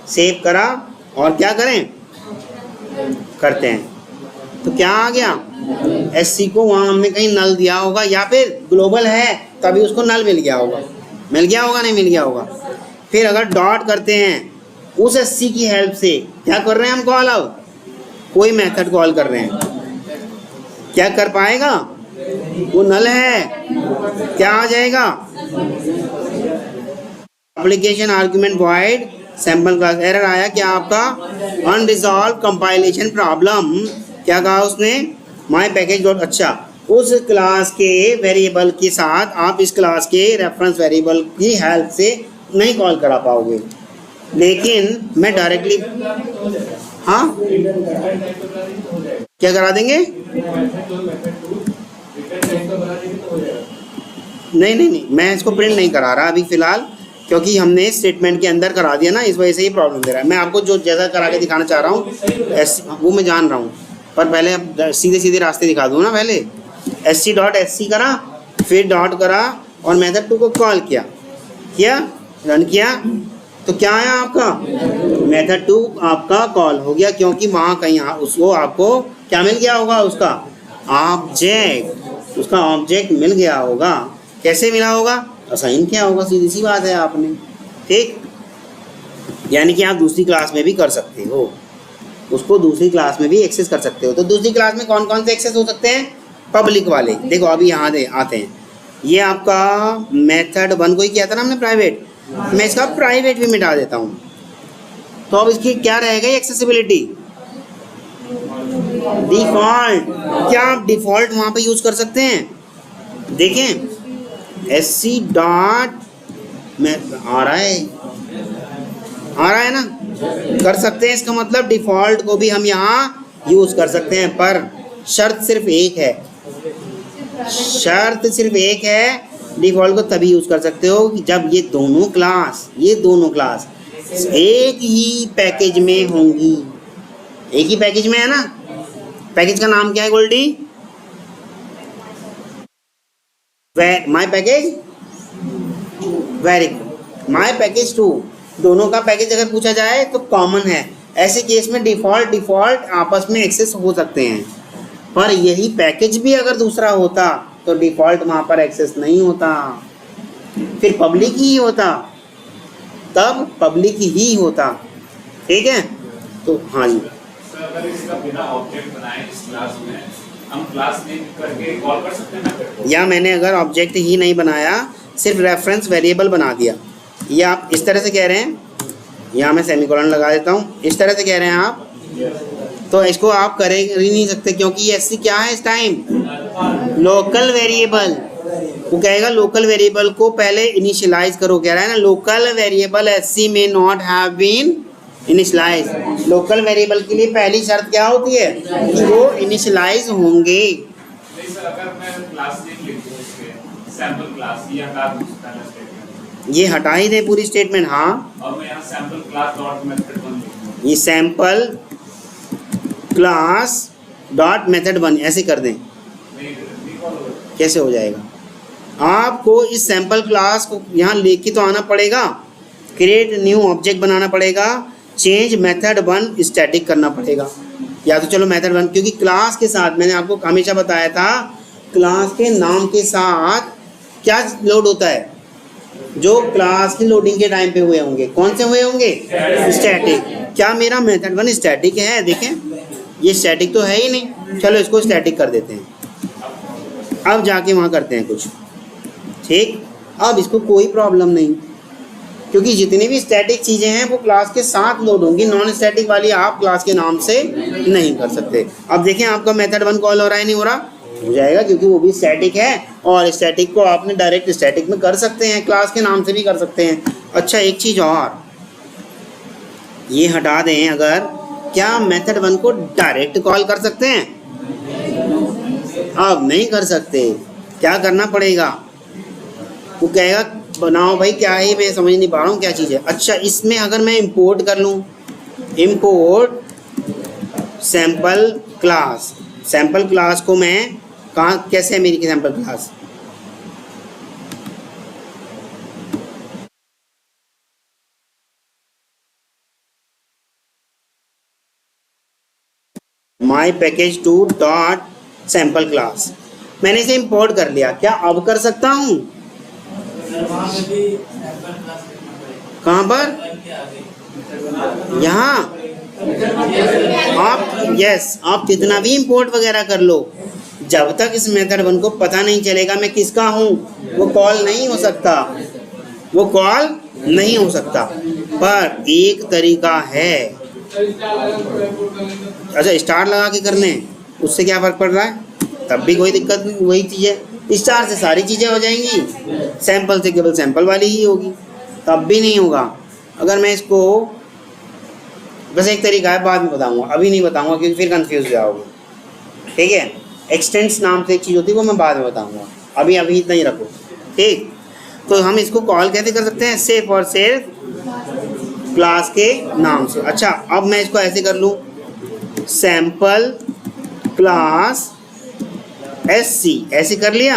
सेव करा और क्या करें करते हैं तो क्या आ गया, SC को वहाँ हमने कहीं नल दिया होगा या फिर ग्लोबल है तभी उसको नल मिल गया होगा, नहीं मिल गया होगा। फिर अगर डॉट करते हैं उस SC की हेल्प से क्या कर रहे हैं हम कॉल, अब कोई मेथड कॉल कर रहे हैं, क्या कर पाएगा, वो नल है, क्या आ जाएगा, application argument void sample class. Error आया क्या आपका, अनरिजॉल्व कंपाइलेशन प्रॉब्लम। क्या कहा उसने, माई पैकेज डॉट, अच्छा उस क्लास के वेरिएबल के साथ आप इस क्लास के रेफरेंस वेरिएबल की हेल्प से नहीं कॉल करा पाओगे, लेकिन मैं डायरेक्टली, हाँ क्या करा देंगे, नहीं मैं इसको प्रिंट नहीं करा रहा अभी फ़िलहाल, क्योंकि हमने स्टेटमेंट के अंदर करा दिया ना, इस वजह से ही प्रॉब्लम दे रहा है। मैं आपको जो जैसा करा के दिखाना चाह रहा हूँ वो मैं जान रहा हूँ, पर पहले अब सीधे रास्ते दिखा दूँ ना। पहले SC.SC करा, फिर डॉट करा और मेथड 2 को कॉल किया रन किया तो क्या आया आपका, मेथड 2 आपका कॉल हो गया, क्योंकि वहाँ कहीं उसको आपको क्या मिल गया होगा, उसका ऑब्जेक्ट मिल गया होगा। कैसे मिला होगा, असाइन किया होगा, सीधी सी बात है आपने, ठीक। यानी कि आप दूसरी क्लास में भी कर सकते हो, उसको दूसरी क्लास में भी एक्सेस कर सकते हो। तो दूसरी क्लास में कौन कौन से एक्सेस हो सकते हैं, पब्लिक वाले। देखो अभी यहाँ आते हैं, ये आपका मेथड 1 को ही किया था ना हमने प्राइवेट, मैं इसका प्राइवेट भी मिटा देता हूँ। तो अब इसकी क्या रहेगा, एक्सेसिबिलिटी डिफ़ॉल्ट। क्या आप डिफ़ॉल्ट वहाँ पे यूज़ कर सकते हैं, देखें SC डॉट में आ रहा है ना, कर सकते हैं। इसका मतलब डिफ़ॉल्ट को भी हम यहाँ यूज़ कर सकते हैं, पर शर्त सिर्फ एक है, डिफ़ॉल्ट को तभी यूज़ कर सकते हो कि जब ये दोनों क्लास एक ही पैकेज में होंगी। एक ही पैकेज में है ना, पैकेज का नाम क्या है गोल्डी, माई पैकेज, वेरी गुड, माई पैकेज 2। दोनों का पैकेज अगर पूछा जाए तो कॉमन है। ऐसे केस में डिफ़ॉल्ट आपस में एक्सेस हो सकते हैं, पर यही पैकेज भी अगर दूसरा होता तो डिफ़ॉल्ट वहाँ पर एक्सेस नहीं होता, फिर पब्लिक ही होता, तब पब्लिक ही होता, ठीक है। तो हाँ जी, अगर इसका बिना ऑब्जेक्ट बनाए इस क्लास में हम क्लास नेम करके कॉल कर सकते हैं मेथड को, या मैंने अगर ऑब्जेक्ट ही नहीं बनाया, सिर्फ रेफरेंस वेरिएबल बना दिया, ये आप इस तरह से कह रहे हैं, यहाँ मैं सेमीकोलन लगा देता हूँ, इस तरह से कह रहे हैं आप, तो इसको आप कर ही नहीं सकते, क्योंकि ये SC क्या है इस टाइम, लोकल वेरिएबल। वो कहेगा लोकल वेरिएबल को पहले इनिशियलाइज करो, कह रहा है ना, local variable SC may not have been initialize. Local variable के लिए पहली शर्त क्या होती है कि वो इनिशियलाइज होंगे। नहीं सर, अगर मैं क्लास नेम लिख दूं इसके सैंपल क्लास, ये हटा दूं पहला स्टेटमेंट, ये हटा ही दे पूरी स्टेटमेंट, हाँ, और मैं यहाँ सैंपल क्लास डॉट मेथड 1 लिख दूं, ये सैंपल क्लास डॉट मेथड 1 ऐसे कर दें, कैसे हो जाएगा। आपको इस सैंपल क्लास को यहाँ लेके तो आना पड़ेगा, क्रिएट न्यू ऑब्जेक्ट बनाना पड़ेगा, चेंज मेथड 1 स्टैटिक करना पड़ेगा, या तो चलो मेथड 1, क्योंकि क्लास के साथ मैंने आपको हमेशा बताया था, क्लास के नाम के साथ क्या लोड होता है, जो क्लास की लोडिंग के टाइम पे हुए होंगे, कौन से हुए होंगे, स्टैटिक। क्या मेरा मेथड 1 स्टैटिक है, देखें ये स्टैटिक तो है ही नहीं, चलो इसको स्टैटिक कर देते हैं। अब जाके वहाँ करते हैं कुछ, ठीक। अब इसको कोई प्रॉब्लम नहीं, क्योंकि जितनी भी स्टैटिक चीज़ें हैं वो क्लास के साथ लोड होंगी, नॉन स्टैटिक वाली आप क्लास के नाम से नहीं कर सकते। अब देखें आपका मेथड 1 कॉल हो रहा है, नहीं हो रहा? हो जाएगा, क्योंकि वो भी स्टैटिक है और स्टैटिक को आपने डायरेक्ट स्टैटिक में कर सकते हैं, क्लास के नाम से भी कर सकते हैं। अच्छा एक चीज़ और, ये हटा दें, अगर क्या मेथड 1 को डायरेक्ट कॉल कर सकते हैं? अब नहीं कर सकते। क्या करना पड़ेगा? वो कहेगा बनाओ भाई, क्या है मैं समझ नहीं पा रहा हूँ क्या चीज़ है। अच्छा इसमें अगर मैं इंपोर्ट कर लूँ, import sample class, sample class को मैं कहाँ, कैसे है मेरी sample class? My package two dot sample class, मैंने इसे इंपोर्ट कर लिया। क्या अब कर सकता हूँ? कहाँ पर? यहाँ आप यस, आप कितना भी इंपोर्ट वगैरह कर लो, जब तक इस मेथड 1 को पता नहीं चलेगा मैं किसका हूँ, वो कॉल नहीं हो सकता, वो कॉल नहीं हो सकता। पर एक तरीका है, अच्छा स्टार लगा के करने, उससे क्या फ़र्क पड़ रहा है? तब भी कोई दिक्कत नहीं, वही चीज़ है। स्टार से सारी चीज़ें हो जाएंगी, सैंपल से केवल सैंपल वाली ही होगी, तब भी नहीं होगा। अगर मैं इसको, बस एक तरीका है, बाद में बताऊंगा, अभी नहीं बताऊंगा क्योंकि फिर कंफ्यूज हो जाओगे, ठीक है? एक्सटेंस नाम से एक चीज़ होती है, वो मैं बाद में बताऊंगा, अभी इतना ही रखो, ठीक? तो हम इसको कॉल कैसे कर सकते हैं? सिर्फ और सिर्फ क्लास के नाम से। अच्छा अब मैं इसको ऐसे कर लूँ, सैम्पल क्लास SC, ऐसे कर लिया,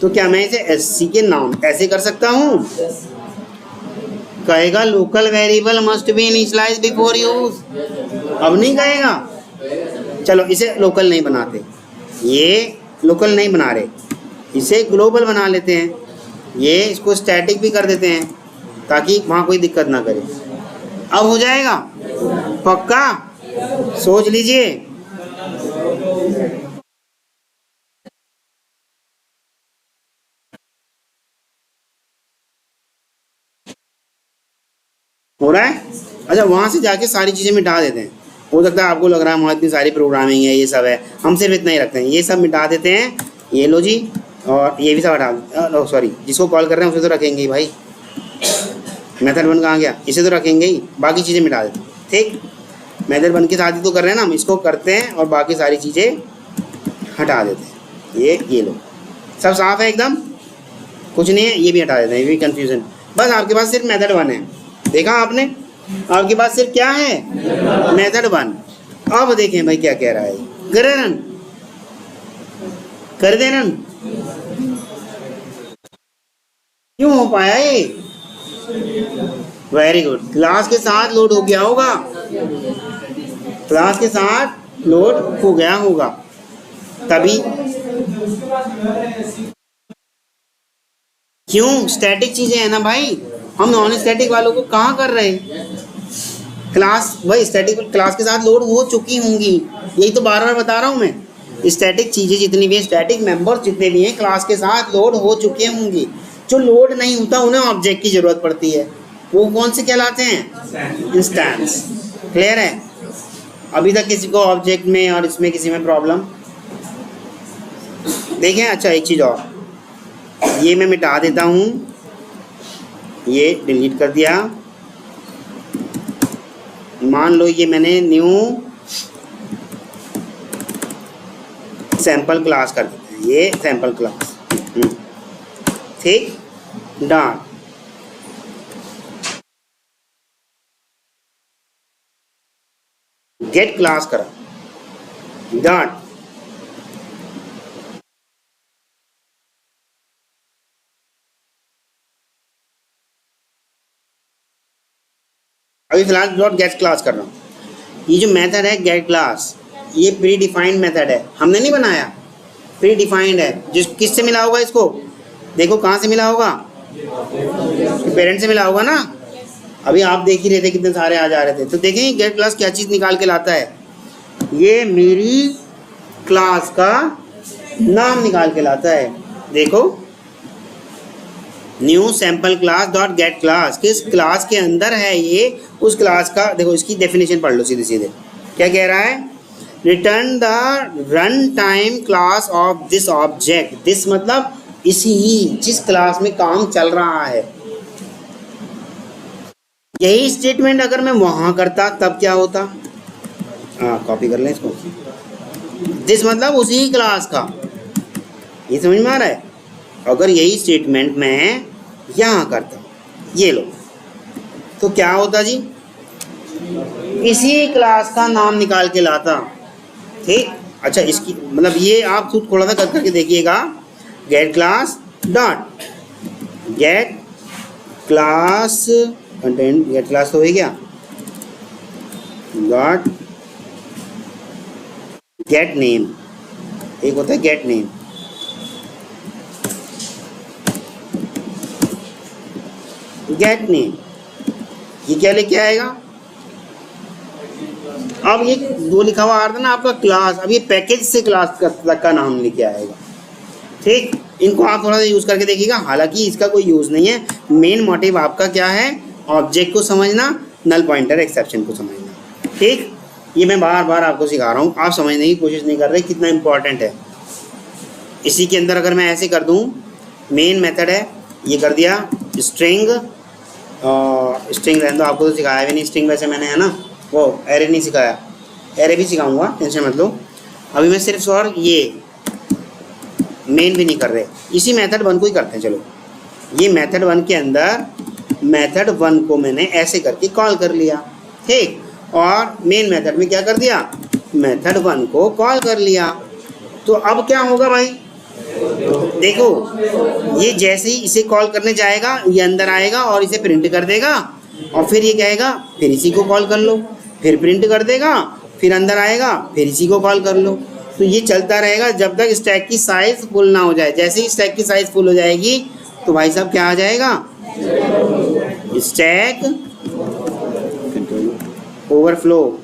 तो क्या मैं इसे SC के नाम ऐसे कर सकता हूँ? कहेगा local variable must be initialize before use, अब नहीं कहेगा। चलो इसे लोकल नहीं बनाते, ये लोकल नहीं बना रहे, इसे ग्लोबल बना लेते हैं, ये इसको स्टैटिक भी कर देते हैं ताकि वहाँ कोई दिक्कत ना करे। अब हो जाएगा पक्का? सोच लीजिए। हो रहा है? अच्छा वहाँ से जाके सारी चीज़ें मिटा देते हैं। हो सकता है आपको लग रहा है वहाँ इतनी सारी प्रोग्रामिंग है, ये सब है, हम सिर्फ इतना ही रखते हैं, ये सब मिटा देते हैं। ये लो जी, और ये भी सब हटा, सॉरी जिसको कॉल कर रहे हैं उसे तो रखेंगे ही भाई, मेथड 1 कहाँ गया, इसे तो रखेंगे ही, बाकी चीज़ें मिटा देते हैं, ठीक? मेथड 1 के साथ ही तो कर रहे हैं ना हम, इसको करते हैं और बाकी सारी चीज़ें हटा देते हैं। ये लो, सब साफ है एकदम, कुछ नहीं है, ये भी हटा देते हैं, ये भी कन्फ्यूज़न। बस आपके पास सिर्फ मेथड 1 है, देखा आपने? आपके पास सिर्फ क्या है? मेथड 1। अब देखें भाई क्या कह रहा है, करे रन, कर दे रन, क्यों हो पाया ये? वेरी गुड, क्लास के साथ लोड हो गया होगा, क्लास के साथ लोड हो गया होगा तभी। क्यों? स्टैटिक चीजें हैं ना भाई, हम नॉन स्टैटिक वालों को कहाँ कर रहे हैं? क्लास भाई स्टैटिक क्लास के साथ लोड हो चुकी होंगी, यही तो बार बार बता रहा हूँ मैं। स्टैटिक चीज़ें जितनी भी हैं, स्टैटिक मेंबर्स जितने भी हैं, क्लास के साथ लोड हो चुके होंगी। जो लोड नहीं होता उन्हें ऑब्जेक्ट की ज़रूरत पड़ती है, वो कौन से कहलाते हैं? इंस्टेंस। क्लियर है? अभी तक किसी को ऑब्जेक्ट में और इसमें किसी में प्रॉब्लम देखें? अच्छा एक चीज़ और, ये मैं मिटा देता हूँ, ये डिलीट कर दिया। मान लो ये मैंने न्यू सैम्पल क्लास कर देते हैं, ये सैम्पल क्लास, ठीक? डॉट गेट क्लास करा, डॉट अभी फिलहाल डॉट गेट क्लास कर रहा हूँ। ये जो मेथड है गेट क्लास, ये प्री डिफाइंड मेथड है, हमने नहीं बनाया, प्री डिफाइंड है। जिस किससे मिला होगा इसको? देखो कहाँ से मिला होगा? पेरेंट से मिला होगा ना। अभी आप देख ही रहे थे कितने सारे आ जा रहे थे। तो देखें गेट क्लास क्या चीज़ निकाल के लाता है, ये मेरी क्लास का नाम निकाल के लाता है। देखो new sample class dot get class, किस क्लास के अंदर है ये, उस क्लास का देखो इसकी डेफिनेशन पढ़ लो सीधे सीधे। क्या कह रहा है, return the run time class of this object, this मतलब इसी जिस क्लास में काम चल रहा है। यही स्टेटमेंट अगर मैं वहां करता तब क्या होता, हाँ कॉपी कर लें इसको, दिस मतलब उसी क्लास का, ये समझ में आ रहा है। अगर यही स्टेटमेंट मैं यहाँ करता, ये लो, तो क्या होता जी, इसी क्लास का नाम निकाल के लाता, ठीक। अच्छा इसकी मतलब ये आप खुद थोड़ा सा करके देखिएगा, get class dot get class content, get class तो हो गया, डॉट गेट नेम, एक होता है गेट नेम, गेट नेम, ये क्या लेके आएगा, अब ये दो लिखा हुआ आ रहा था ना आपका क्लास, अब ये पैकेज से क्लास तक का नाम लेके आएगा, ठीक। इनको आप थोड़ा सा यूज़ करके देखिएगा, हालांकि इसका कोई यूज़ नहीं है, मेन मोटिव आपका क्या है, ऑब्जेक्ट को समझना, नल पॉइंटर एक्सेप्शन को समझना, ठीक। ये मैं बार बार आपको सिखा रहा हूँ, आप समझने की कोशिश नहीं कर रहे कितना इंपॉर्टेंट है। इसी के अंदर अगर मैं ऐसे कर दूँ, मेन मेथड है, ये कर दिया स्ट्रिंग, स्ट्रिंग रहने दो, आपको तो सिखाया भी नहीं स्ट्रिंग, वैसे मैंने है ना वो एरे नहीं सिखाया, एरे भी सिखाऊंगा, टेंशन मत लो। अभी मैं सिर्फ और ये मेन भी नहीं कर रहे, इसी मेथड वन को ही करते हैं। चलो ये मेथड वन के अंदर मेथड वन को मैंने ऐसे करके कॉल कर लिया, ठीक, और मेन मेथड में क्या कर दिया, मेथड वन को कॉल कर लिया। तो अब क्या होगा भाई, देखो ये जैसे ही इसे कॉल करने जाएगा ये अंदर आएगा और इसे प्रिंट कर देगा, और फिर ये कहेगा फिर इसी को कॉल कर लो, फिर प्रिंट कर देगा, फिर अंदर आएगा, फिर इसी को कॉल कर लो। तो ये चलता रहेगा जब तक स्टैक की साइज फुल ना हो जाए। जैसे ही स्टैक की साइज फुल हो जाएगी तो भाई साहब क्या आ जाएगा, स्टैक ओवरफ्लो।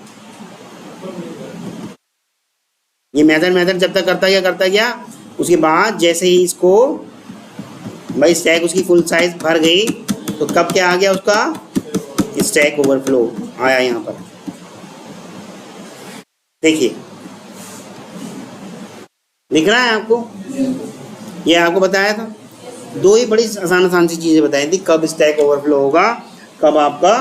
ये मेथड जब तक करता गया, उसके बाद जैसे ही इसको भाई स्टैक उसकी फुल साइज भर गई तो कब क्या आ गया, उसका स्टैक ओवरफ्लो आया यहाँ पर। देखिए दिख रहा है आपको, ये आपको बताया था, दो ही बड़ी आसान सी चीज़ें बताई थी, कब स्टैक ओवरफ्लो होगा, कब आपका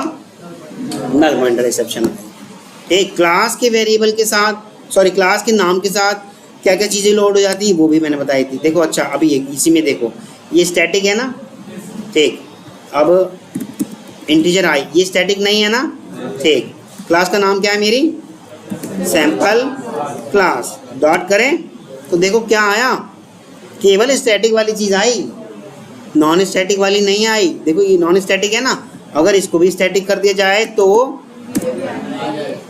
नल पॉइंटर एक्सेप्शन आएगा। एक क्लास के वेरिएबल के साथ, सॉरी क्लास के नाम के साथ क्या क्या चीज़ें लोड हो जाती है वो भी मैंने बताई थी। देखो अच्छा अभी इसी में देखो, ये स्टैटिक है ना, ठीक, अब इंटीजर आई, ये स्टैटिक नहीं है ना, ठीक। क्लास का नाम क्या है मेरी, सैम्पल क्लास, डॉट करें तो देखो क्या आया, केवल स्टैटिक वाली चीज़ आई, नॉन स्टैटिक वाली नहीं आई। देखो ये नॉन स्टैटिक है ना, अगर इसको भी स्टैटिक कर दिया जाए तो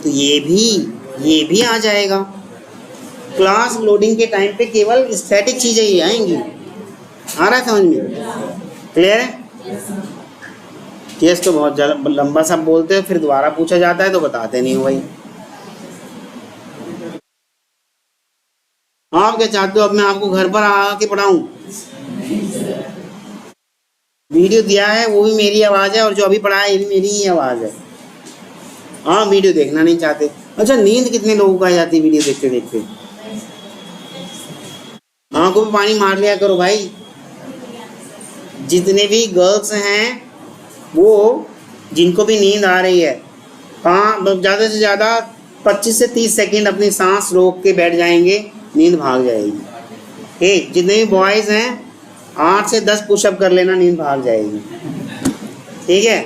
ये भी आ जाएगा। क्लास लोडिंग के टाइम पे केवल स्टैटिक चीज़ें ही आएंगी। आ रहा है समझ में, क्लियर है। केस तो बहुत लंबा सा बोलते हो, फिर दोबारा पूछा जाता है तो बताते नहीं हो भाई। आप क्या चाहते हो अब मैं आपको घर पर आके पढ़ाऊं? वीडियो दिया है वो भी मेरी आवाज़ है और जो अभी पढ़ा है ये भी मेरी ही आवाज़ है। हाँ वीडियो देखना नहीं चाहते। अच्छा नींद कितने लोगों को आ जाती है वीडियो देखते देखते? आंखों पे पानी मार लिया करो भाई। जितने भी गर्ल्स हैं वो जिनको भी नींद आ रही है, हाँ ज़्यादा से ज़्यादा 25 से 30 सेकंड अपनी सांस रोक के बैठ जाएंगे, नींद भाग जाएगी। ठीक, जितने भी बॉयज़ हैं 8 से 10 पुशअप कर लेना, नींद भाग जाएगी। ठीक है,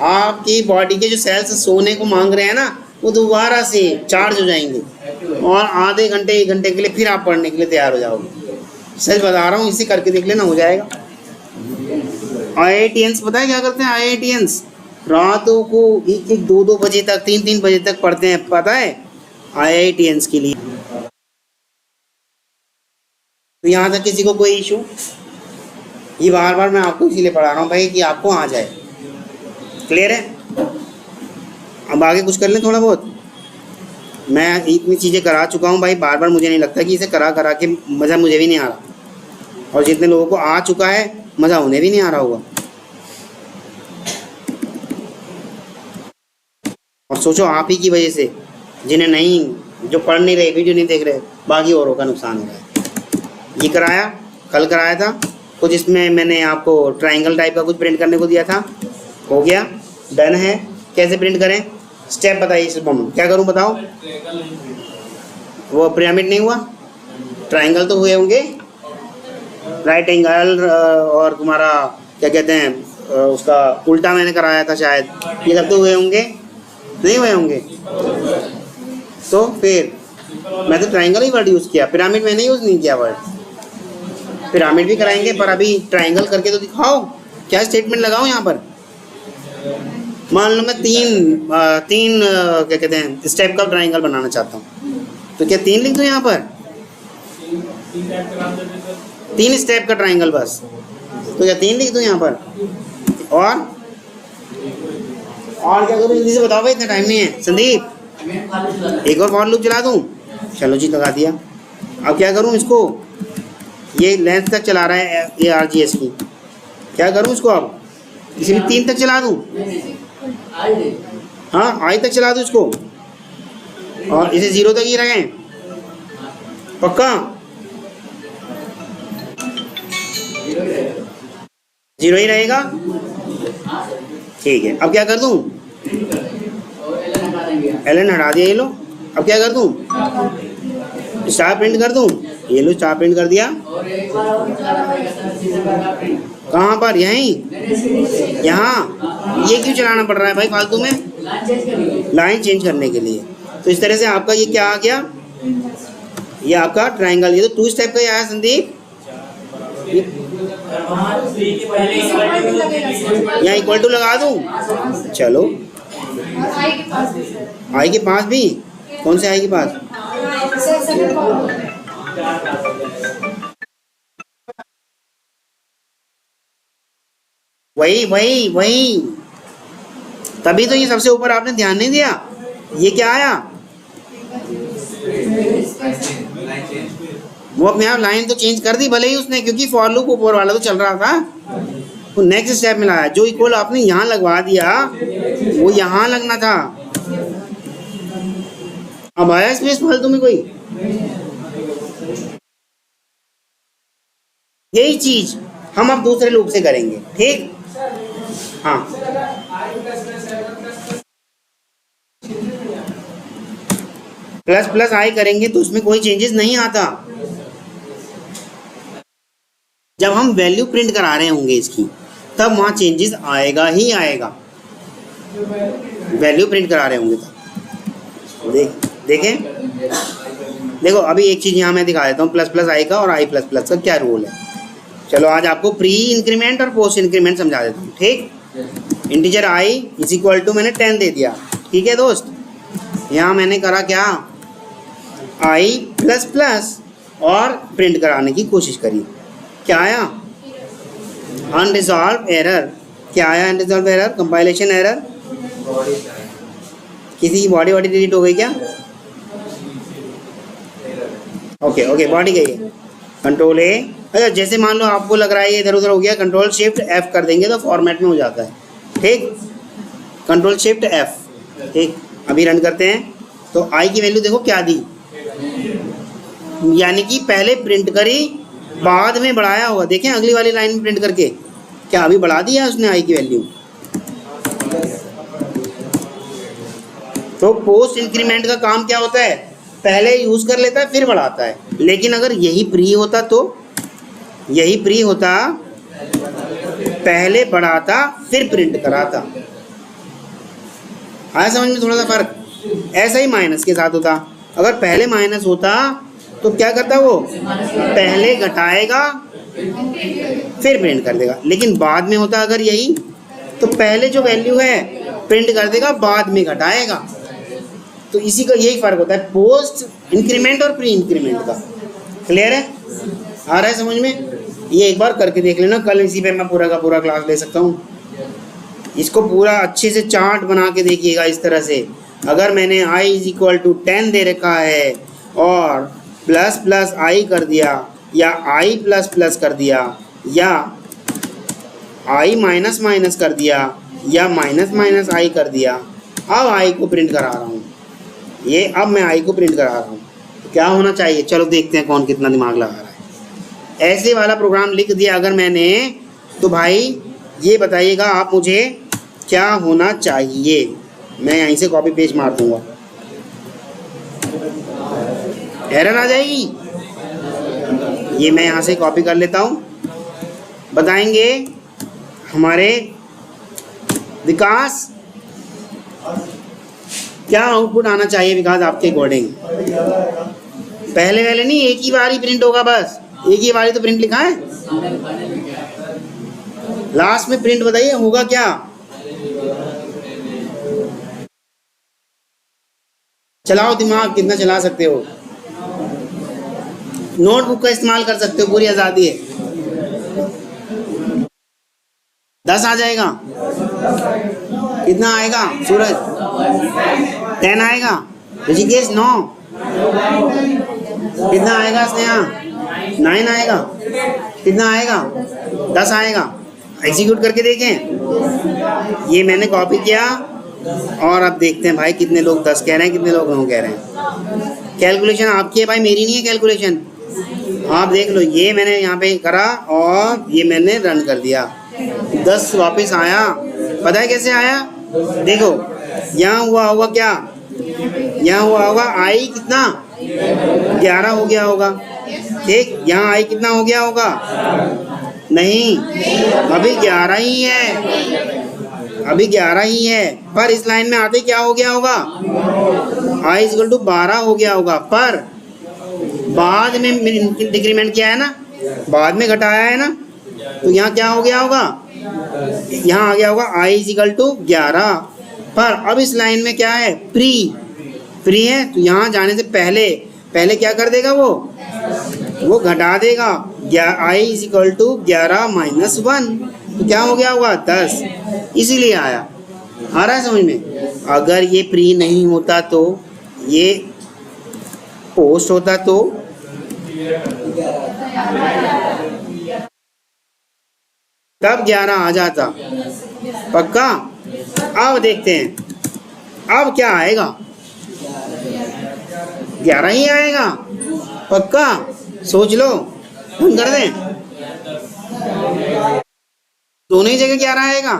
आपकी बॉडी के जो सेल्स सोने को मांग रहे हैं ना वो दोबारा से चार्ज हो जाएंगे और आधे घंटे 1 घंटे के लिए फिर आप पढ़ने के लिए तैयार हो जाओगे। सच बता रहा हूँ, इसे करके देख लेना, हो जाएगा। IITians पता है क्या करते हैं? IITians रातों को 1-1, 2-2 बजे तक, 3-3 बजे तक पढ़ते हैं, पता है IITians के लिए। तो यहाँ तक किसी को कोई इशू? ये बार बार मैं आपको इसीलिए पढ़ा रहा हूँ भाई कि आपको आ जाए। क्लियर है? अब आगे कुछ कर लें थोड़ा बहुत। मैं इतनी चीज़ें करा चुका हूँ भाई, बार बार मुझे नहीं लगता कि इसे करा के मज़ा मुझे भी नहीं आ रहा। और जितने लोगों को आ चुका है मज़ा उन्हें भी नहीं आ रहा होगा। और सोचो आप ही की वजह से, जिन्हें नहीं, जो पढ़ नहीं रहे, वीडियो नहीं देख रहे, बाकी औरों का नुकसान हो रहा है। ये कराया, कल कराया था कुछ, इसमें मैंने आपको ट्रायंगल टाइप का कुछ प्रिंट करने को दिया था, हो गया, डन है। कैसे प्रिंट करें, स्टेप बताइए शुभम, क्या करूं बताओ। वो पिरामिड नहीं हुआ, ट्रायंगल तो हुए होंगे, राइट एंगल, और तुम्हारा क्या कहते हैं उसका उल्टा मैंने कराया था शायद, ये सब तो हुए होंगे, नहीं हुए होंगे। तो फिर मैं तो ट्रायंगल ही वर्ड यूज़ किया, पिरामिड मैंने यूज़ नहीं किया वर्ड। पिरामिड भी कराएंगे पर अभी ट्रायंगल करके तो दिखाओ, क्या स्टेटमेंट लगाओ यहाँ पर। मान लो मैं तीन क्या कहते हैं स्टेप का ट्रायंगल बनाना चाहता हूँ, तो क्या 3 लिख दूँ यहाँ पर, 3 स्टेप का ट्रायंगल बस, तो क्या 3 लिख दूँ यहाँ पर। और क्या करूँ जल्दी से बताओ भाई, इतना टाइम नहीं है। संदीप एक और फॉर लूप चला दूँ, चलो जी लगा दिया। अब क्या करूँ इसको, ये लेंथ तक चला रहा है ये RGS की, क्या करूँ इसको, अब इसे भी 3 तक चला दूँ, हाँ आई तक चला दूँ इसको, और इसे 0 तक ही रखें, पक्का 0 ही रहेगा, ठीक है। अब क्या कर दूँ, LN हटा दिया, ये लो। अब क्या कर दूँ, स्टार प्रिंट कर दूँ, ये लो स्टार प्रिंट कर दिया। कहाँ पर, यहीं, यहाँ, ये क्यों चलाना पड़ रहा है भाई फालतू में, लाइन चेंज करने के लिए। तो इस तरह से आपका ये क्या आ गया, ये आपका ट्रायंगल। ये तो 2 स्टेप का ही आया संदीप, यहाँ इक्वल टू लगा दूँ, चलो आई के पास भी, कौन से आई के पास, वही तभी तो ये सबसे ऊपर आपने ध्यान नहीं दिया। ये क्या आया, वो अपने आप लाइन तो चेंज कर दी भले ही उसने, क्योंकि फॉर लूप ऊपर वाला तो चल रहा था, वो नेक्स्ट स्टेप में लाया। जो इक्वल आपने यहाँ लगवा दिया वो यहाँ लगना था। अब आया स्पेस फालतू में कोई, यही चीज हम अब दूसरे लूप से करेंगे, ठीक। हाँ प्लस प्लस आई करेंगे तो उसमें कोई चेंजेस नहीं आता। जब हम वैल्यू प्रिंट करा रहे होंगे इसकी, तब वहाँ चेंजेस आएगा ही आएगा, वैल्यू प्रिंट करा रहे होंगे तब। देखें, देखो अभी एक चीज़ यहाँ मैं दिखा देता हूँ, प्लस प्लस आई का और आई प्लस प्लस का क्या रूल है। चलो आज आपको प्री इंक्रीमेंट और पोस्ट इंक्रीमेंट समझा देता हूँ, ठीक। Integer I is equal to मैंने 10 दे दिया, ठीक है दोस्त। यहाँ मैंने करा क्या, आई प्लस प्लस और प्रिंट कराने की कोशिश करी, क्या आया, अनरिजॉल्व एरर। क्या आया, अनरिजॉल्व एरर, कंपाइलेशन एरर। किसी की बॉडी डिलीट हो गई क्या, ओके बॉडी गई है, कंट्रोल ए। अच्छा जैसे मान लो आपको लग रहा है ये इधर उधर हो गया, कंट्रोल शिफ्ट F कर देंगे तो फॉर्मेट में हो जाता है, ठीक। कंट्रोल शिफ्ट F, ठीक। अभी रन करते हैं तो आई की वैल्यू देखो क्या दी, यानी कि पहले प्रिंट करी बाद में बढ़ाया होगा। देखें अगली वाली लाइन में प्रिंट करके, क्या अभी बढ़ा दिया उसने आई की वैल्यू। तो पोस्ट इंक्रीमेंट का काम क्या होता है, पहले यूज कर लेता है फिर बढ़ाता है। लेकिन अगर यही प्री होता तो, यही प्री होता पहले बढ़ाता फिर प्रिंट कराता। आया समझ में थोड़ा सा फर्क। ऐसा ही माइनस के साथ होता, अगर पहले माइनस होता तो क्या करता वो, पहले घटाएगा फिर प्रिंट कर देगा। लेकिन बाद में होता अगर यही, तो पहले जो वैल्यू है प्रिंट कर देगा, बाद में घटाएगा। तो इसी का यही फर्क होता है पोस्ट इंक्रीमेंट और प्री इंक्रीमेंट का। क्लियर है, आ रहा है समझ में। ये एक बार करके देख लेना, कल इसी पे मैं पूरा का पूरा क्लास ले सकता हूँ। इसको पूरा अच्छे से चार्ट बना के देखिएगा इस तरह से। अगर मैंने i इज इक्वल टू 10 दे रखा है और प्लस प्लस आई कर दिया, या i प्लस प्लस कर दिया, या आई माइनस माइनस कर दिया या माइनस माइनस आई कर दिया, अब आई को प्रिंट करा रहा हूँ, ये अब मैं आई को प्रिंट करा रहा हूँ, तो क्या होना चाहिए? चलो देखते हैं कौन कितना दिमाग लगा रहा है। ऐसे वाला प्रोग्राम लिख दिया अगर मैंने, तो भाई ये बताइएगा आप मुझे क्या होना चाहिए। मैं यहीं से कॉपी पेस्ट मार दूंगा, एरर आ जाएगी। ये मैं यहाँ से कॉपी कर लेता हूँ। बताएंगे हमारे विकास क्या आउटपुट आना चाहिए विकास आपके अकॉर्डिंग? पहले वाले नहीं, एक ही बार ही प्रिंट होगा, बस एक ही बार ही तो प्रिंट लिखा है। लास्ट में प्रिंट बताइए होगा क्या? चलाओ दिमाग, कितना चला सकते हो। नोटबुक का इस्तेमाल कर सकते हो, पूरी आज़ादी है। 10 आ जाएगा, कितना आएगा सूरज? 10 आएगा। ऋषिकेश 9, कितना आएगा? स्नेहा 9 आएगा, कितना आएगा? 10 आएगा। एग्जीक्यूट करके देखें। ये मैंने कॉपी किया और अब देखते हैं भाई कितने लोग 10 कह रहे हैं, कितने लोग 9 कह रहे हैं। कैलकुलेशन आपकी है भाई, मेरी नहीं है कैलकुलेशन। आप देख लो, ये मैंने यहाँ पे करा और ये मैंने रन कर दिया, 10 वापस आया। पता है कैसे आया? देखो यहाँ हुआ होगा क्या, यहाँ हुआ होगा आई कितना 11 हो गया होगा, ठीक। यहाँ आई कितना हो गया होगा? नहीं, अभी 11 ही है, अभी 11 ही है। पर इस लाइन में आते क्या हो गया होगा? आई इक्वल टू 12 हो गया होगा। पर बाद में डिक्रीमेंट किया है ना, बाद में घटाया है ना, तो यहाँ क्या हो गया होगा? यहाँ आ गया होगा आई इक्वल टू 11। पर अब इस लाइन में क्या है? प्री है, तो यहाँ जाने से पहले क्या कर देगा? वो घटा देगा। आई इक्वल टू 11 माइनस 1, तो क्या हो गया होगा? 10। इसीलिए आया। आ रहा है समझ में? अगर ये प्री नहीं होता तो, ये पोस्ट होता तो तब 11 आ जाता, पक्का। अब देखते हैं अब क्या आएगा। 11 ही आएगा, पक्का। सोच लो, हम कर दें। दोनों ही जगह 11 आएगा,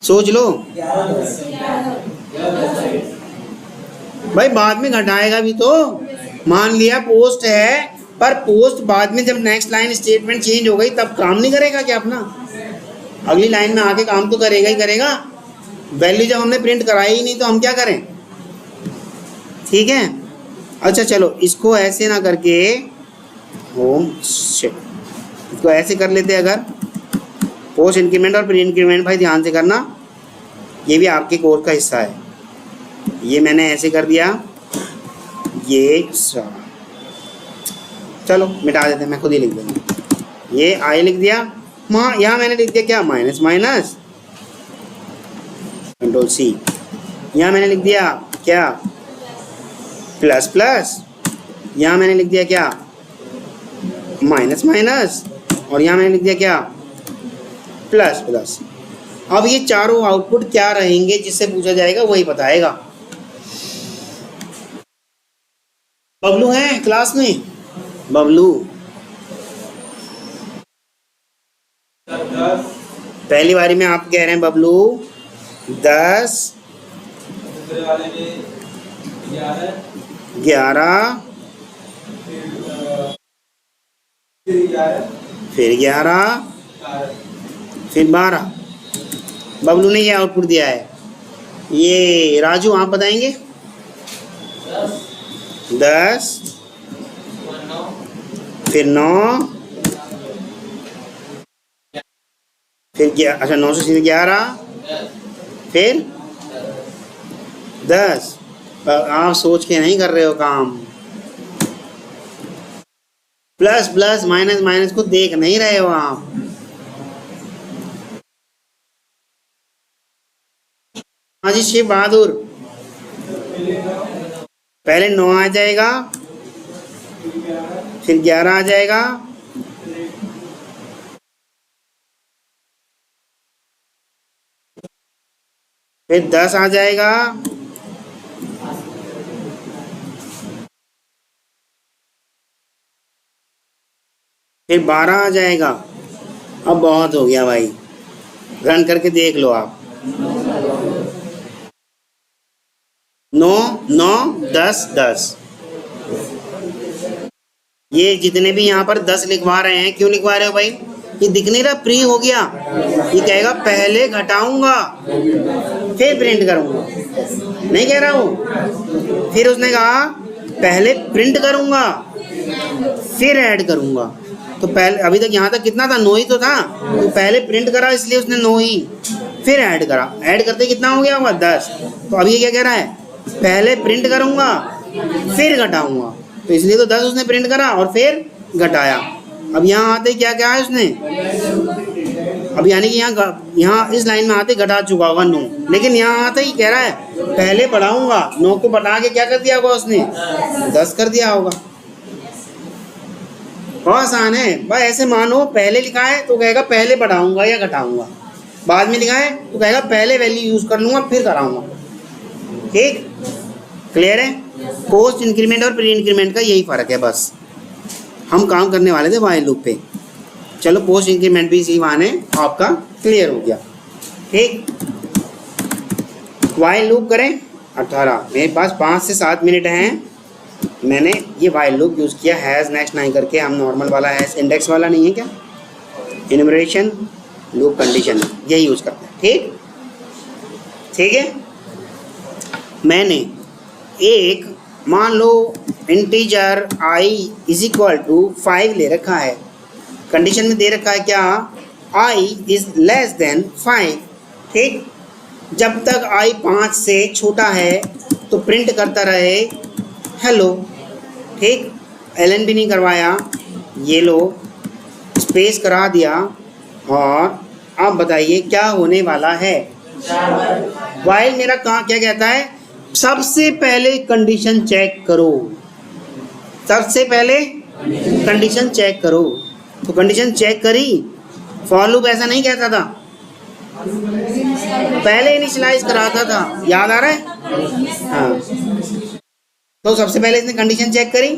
सोच लो भाई। बाद में घटाएगा भी तो। मान लिया पोस्ट है, पर पोस्ट बाद में जब नेक्स्ट लाइन स्टेटमेंट चेंज हो गई तब काम नहीं करेगा क्या अपना? अगली लाइन में आके काम तो करेगा ही करेगा। वैल्यू जब हमने प्रिंट कराई ही नहीं तो हम क्या करें? ठीक है। अच्छा चलो, इसको ऐसे ना करके इसको ऐसे कर लेते। अगर पोस्ट इंक्रीमेंट और प्री इंक्रीमेंट भाई ध्यान से करना, ये भी आपके कोर्स का हिस्सा है। ये मैंने ऐसे कर दिया, ये चलो मिटा देते हैं, मैं खुद ही लिख दूँगा। ये आई लिख दिया, यहाँ मैंने लिख दिया क्या? Minus minus, control C. यहाँ मैंने लिख दिया क्या? Plus plus. यहाँ मैंने लिख दिया क्या? Minus minus. और यहाँ मैंने लिख दिया क्या? Plus plus. अब ये चारों आउटपुट क्या रहेंगे जिससे पूछा जाएगा वही बताएगा। बबलू है क्लास में? बबलू पहली बारी में आप कह रहे हैं बबलू 10 11 फिर 11 फिर 12। बबलू ने ये आउटपुट दिया है। ये राजू आप बताएंगे? 10 फिर 9 फिर 11, अच्छा 9 से सीधे 11 फिर 10। आप सोच के नहीं कर रहे हो काम। प्लस प्लस माइनस माइनस को देख नहीं रहे हो आप। हाजी शिव बहादुर, पहले 9 आ जाएगा, फिर 11 आ जाएगा, फिर 10 आ जाएगा, फिर 12 आ जाएगा। अब बहुत हो गया भाई, रन करके देख लो आप। 9 9 10 10। ये जितने भी यहाँ पर 10 लिखवा रहे हैं, क्यों लिखवा रहे हो भाई? ये दिख नहीं रहा, प्री हो गया। ये कहेगा पहले घटाऊंगा फिर प्रिंट करूंगा, नहीं कह रहा हूँ। फिर उसने कहा पहले प्रिंट करूंगा फिर ऐड करूंगा। तो पहले अभी तक यहाँ तक कितना था? 9 ही तो था। तो पहले प्रिंट करा इसलिए उसने 9 ही, फिर ऐड करा। ऐड करते कितना हो गया होगा? 10। तो अब ये क्या कह रहा है? पहले प्रिंट करूंगा फिर घटाऊंगा। तो इसलिए तो 10 उसने प्रिंट करा और फिर घटाया। अब यहाँ आते क्या क्या है उसने? अब यानी कि यहाँ इस लाइन में आते घटा चुका होगा 9, लेकिन यहाँ आते ही कह रहा है पहले बढ़ाऊंगा। 9 को बढ़ा के क्या कर दिया होगा उसने? 10 कर दिया होगा। बहुत आसान है भाई। ऐसे मानो पहले लिखा है तो कहेगा पहले बढ़ाऊंगा या घटाऊंगा, बाद में लिखा है तो कहेगा पहले वैल्यू यूज कर लूंगा फिर कराऊंगा। ठीक, क्लियर है? पोस्ट इंक्रीमेंट और प्री इंक्रीमेंट का यही फर्क है बस। हम काम करने वाले थे वाइल लूप पे। चलो पोस्ट इंक्रीमेंट भी इसी बहाने आपका क्लियर हो गया। ठीक, वाइल लूप करें। 18, मेरे पास 5 से 7 मिनट हैं। मैंने ये वाइल लूप यूज़ किया हैज़ नेक्स्ट नहीं करके। हम नॉर्मल वाला हैज़ इंडेक्स वाला नहीं है क्या, इनमरेशन लूप कंडीशन, यही यूज़ करते हैं। ठीक, ठीक है। मैंने एक मान लो integer i is equal to 5 ले रखा है। कंडीशन में दे रखा है क्या? i is less than 5। ठीक, जब तक i 5 से छोटा है तो प्रिंट करता रहे हेलो। ठीक, एलन भी नहीं करवाया, ये लो स्पेस करा दिया। और अब बताइए क्या होने वाला है? वाइल मेरा कहाँ क्या कहता है? सबसे पहले कंडीशन चेक करो। सबसे पहले कंडीशन चेक करो। तो कंडीशन चेक करी। फॉर लूप ऐसा नहीं कहता था, पहले इनिशियलाइज कराता था, याद आ रहा है? हाँ। तो सबसे पहले इसने कंडीशन चेक करी,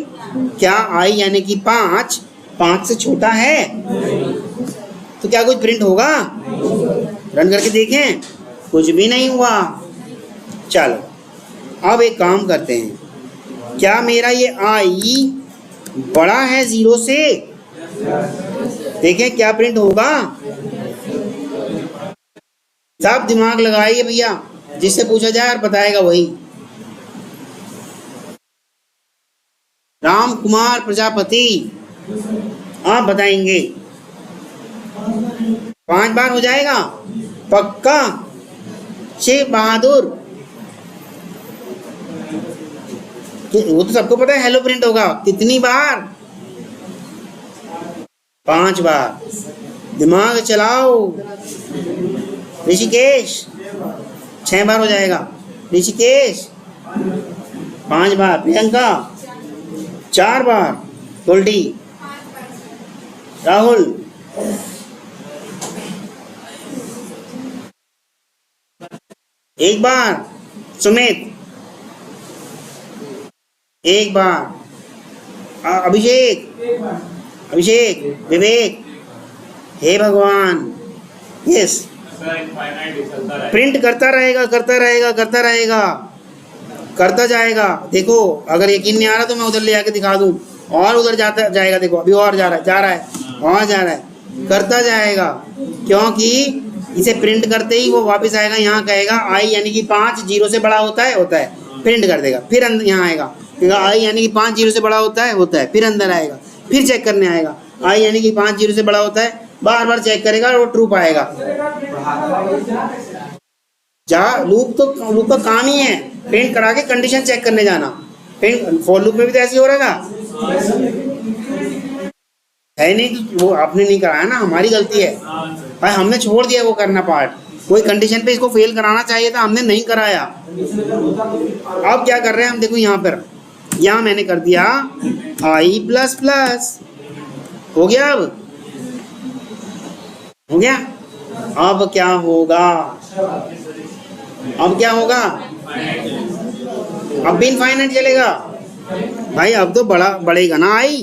क्या i यानी कि 5 से छोटा है? तो क्या कुछ प्रिंट होगा? रन करके देखें, कुछ भी नहीं हुआ। चलो अब एक काम करते हैं, क्या मेरा ये i बड़ा है 0 से? देखें क्या प्रिंट होगा। सब दिमाग लगाइए भैया, जिससे पूछा जाए और बताएगा वही। राम कुमार प्रजापति आप बताएंगे। 5 बार हो जाएगा पक्का? शेख बहादुर, वो तो सबको पता है हेलो प्रिंट होगा। कितनी बार? 5 बार। दिमाग चलाओ। ऋषिकेश 6 बार हो जाएगा। ऋषिकेश 5 बार। प्रियंका 4 बार। गोल्डी, राहुल, एक बार। सुमित 1 बार। अभिषेक, विवेक, हे भगवान। यस, प्रिंट करता रहेगा करता जाएगा। देखो अगर यकीन नहीं आ रहा तो मैं उधर ले आके दिखा दूं, और उधर जाता जाएगा। देखो अभी और जा रहा है, करता जाएगा, क्योंकि इसे प्रिंट करते ही वो वापस आएगा। यहाँ कहेगा i यानी कि 5 0 से बड़ा होता है, प्रिंट कर देगा। फिर यहाँ आएगा, i यानी कि 5 0 से बड़ा होता है, फिर अंदर आएगा, फिर चेक करने आएगा। i यानी कि 5 0 से बड़ा होता है, बार बार चेक करेगा और वो ट्रू पाएगा। लूप का काम ही है प्रिंट करा के कंडीशन चेक करने जाना। प्रिंट फॉर लूप में भी तो ऐसे ही हो रहा है नहीं? तो वो आपने नहीं कराया ना, हमारी गलती है भाई, हमने छोड़ दिया वो करना पार्ट। कोई कंडीशन पे इसको फेल कराना चाहिए था, हमने नहीं कराया। अब क्या कर रहे हैं हम? देखो यहाँ पर, यहाँ मैंने कर दिया i++। हो गया? अब क्या होगा? अब क्या होगा? अब भी इनफाइनाइट चलेगा भाई, अब तो बढ़ेगा ना आई।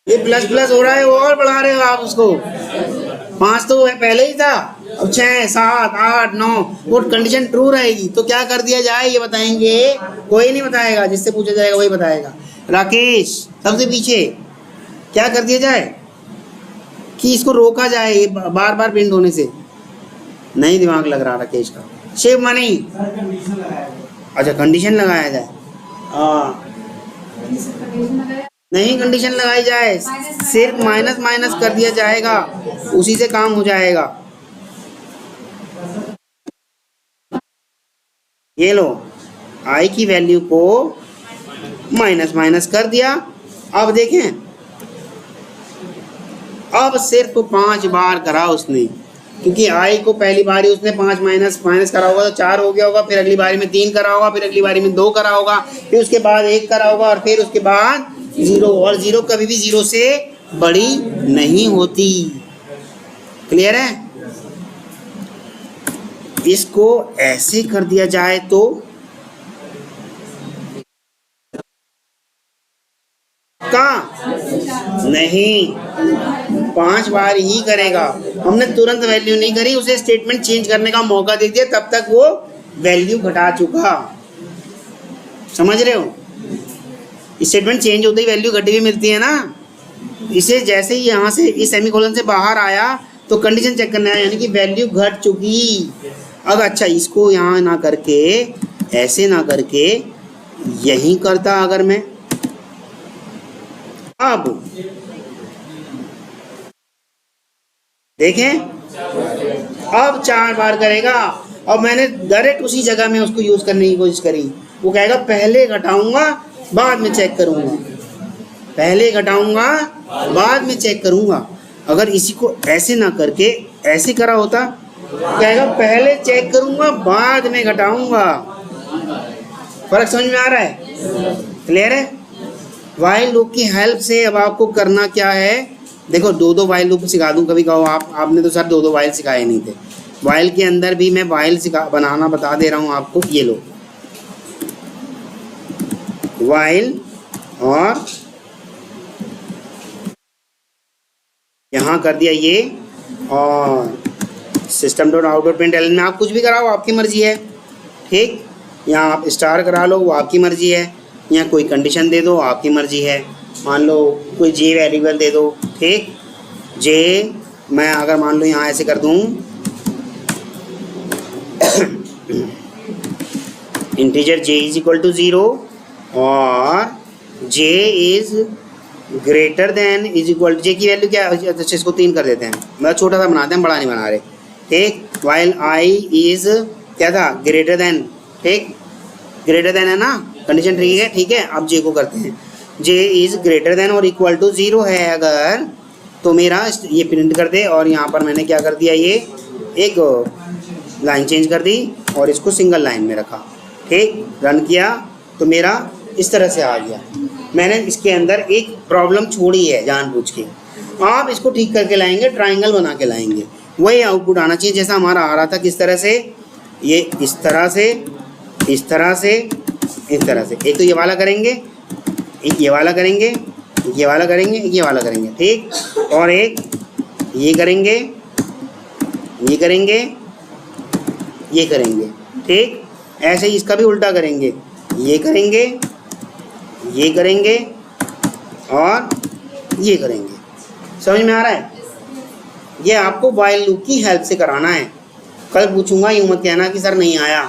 ये प्लस प्लस हो रहा है और बढ़ा रहे हो आप उसको। 5 तो पहले ही था, अब 6 7 8 9, वो कंडीशन ट्रू रहेगी तो क्या कर दिया जाए ये बताएंगे? कोई नहीं बताएगा, जिससे पूछा जाएगा वही बताएगा। राकेश सबसे पीछे, क्या कर दिया जाए कि इसको रोका जाए ये बार बार प्रिंट होने से? नहीं दिमाग लग रहा राकेश का। शिव मनी, अच्छा कंडीशन लगाया जाए। नहीं कंडीशन लगाई जाए, सिर्फ माइनस माइनस कर दिया जाएगा, उसी से काम हो जाएगा। ये लो, आई की वैल्यू को माइनस माइनस कर दिया। अब देखें, अब सिर्फ 5 बार करा उसने, क्योंकि आई को पहली बारी उसने 5 माइनस माइनस करा होगा तो 4 हो गया होगा, फिर अगली बारी में 3 करा होगा, फिर अगली बारी में 2 करा होगा, फिर उसके बाद 1 करा होगा, और फिर उसके बाद 0। और 0 कभी भी 0 से बड़ी नहीं होती। क्लियर है? इसको ऐसे कर दिया जाए तो नहीं, 5 बार ही करेगा। हमने तुरंत वैल्यू नहीं करी, उसे स्टेटमेंट चेंज करने का मौका दे दिया, तब तक वो वैल्यू घटा चुका। समझ रहे हो? स्टेटमेंट चेंज होते ही वैल्यू घटी हुई मिलती है ना। इसे जैसे ही यहाँ से इस सेमीकोलन से बाहर आया तो कंडीशन चेक करने आया, यानी कि वैल्यू घट चुकी। अब अच्छा, इसको यहाँ ना करके, ऐसे ना करके यही करता अगर मैं, अब देखें, अब 4 बार करेगा। अब मैंने डायरेक्ट उसी जगह में उसको यूज करने की कोशिश करी। वो कहेगा पहले घटाऊंगा बाद में चेक करूंगा, पहले घटाऊंगा बाद में चेक करूंगा। अगर इसी को ऐसे ना करके ऐसे करा होता, कहेगा पहले चेक करूंगा बाद में घटाऊंगा। फर्क समझ में आ रहा है? क्लियर है? वाइल लूप की हेल्प से अब आपको करना क्या है, देखो 2 वाइल लूप सिखा दूं। कभी कहो आपने तो सर 2 वाइल सिखाए नहीं थे। वाइल के अंदर भी मैं वाइल बनाना बता दे रहा हूं आपको। ये लो, वाइल, और यहाँ कर दिया ये, और system dot out dot println में आप कुछ भी कराओ, आपकी मर्जी है। ठीक, यहाँ आप स्टार करा लो, वो आपकी मर्जी है। यहाँ कोई कंडीशन दे दो, आपकी मर्जी है। मान लो कोई जे वेरिएबल दे दो। ठीक, जे मैं अगर मान लो यहाँ ऐसे कर दूँ, integer J is equal to 0 और J is greater than is equal to, J की वैल्यू क्या है? अच्छा, इसको 3 कर देते हैं, मतलब छोटा सा बनाते हैं, बड़ा नहीं बना रहे। ठीक, वाइल आई इज क्या था? Greater than. ठीक, ग्रेटर देन है ना, कंडीशन ठीक है। ठीक है, अब जे को करते हैं, जे इज ग्रेटर देन और इक्वल टू 0 है अगर, तो मेरा ये प्रिंट कर दे। और यहाँ पर मैंने क्या कर दिया, ये एक लाइन चेंज कर दी और इसको सिंगल लाइन में रखा। ठीक, रन किया तो मेरा इस तरह से आ गया। मैंने इसके अंदर एक प्रॉब्लम छोड़ी है जानबूझ के, आप इसको ठीक करके लाएंगे, ट्राइंगल बना के लाएंगे, वही आउटपुट आना चाहिए जैसा हमारा आ रहा था। किस तरह से? ये इस तरह से, इस तरह से, इस तरह से। एक तो ये वाला करेंगे, एक ये वाला करेंगे, एक ये वाला करेंगे, एक ये वाला करेंगे। ठीक, और एक ये करेंगे, ये करेंगे, ये करेंगे। ठीक, ऐसे ही इसका भी उल्टा करेंगे, ये करेंगे, ये करेंगे और ये करेंगे। समझ में आ रहा है? ये आपको वाइल लूप की हेल्प से कराना है। कल पूछूंगा, यूँ मत कहना कि सर नहीं आया।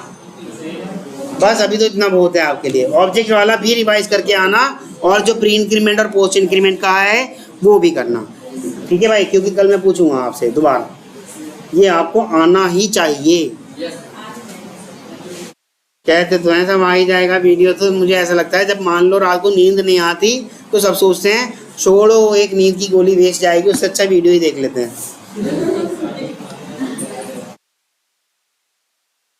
बस अभी तो इतना बहुत है आपके लिए। ऑब्जेक्ट वाला भी रिवाइज करके आना, और जो प्री इंक्रीमेंट और पोस्ट इंक्रीमेंट का है वो भी करना। ठीक है भाई, क्योंकि कल मैं पूछूंगा आपसे दोबारा, ये आपको आना ही चाहिए। कहते तो हैं सब आ ही जाएगा वीडियो, तो मुझे ऐसा लगता है जब मान लो रात को नींद नहीं आती तो सब सोचते हैं छोड़ो, एक नींद की गोली वेस्ट जाएगी, उससे अच्छा वीडियो ही देख लेते हैं।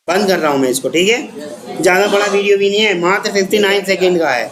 बंद कर रहा हूँ मैं इसको। ठीक है, ज़्यादा बड़ा वीडियो भी नहीं है, मात्र 59 सेकेंड का है।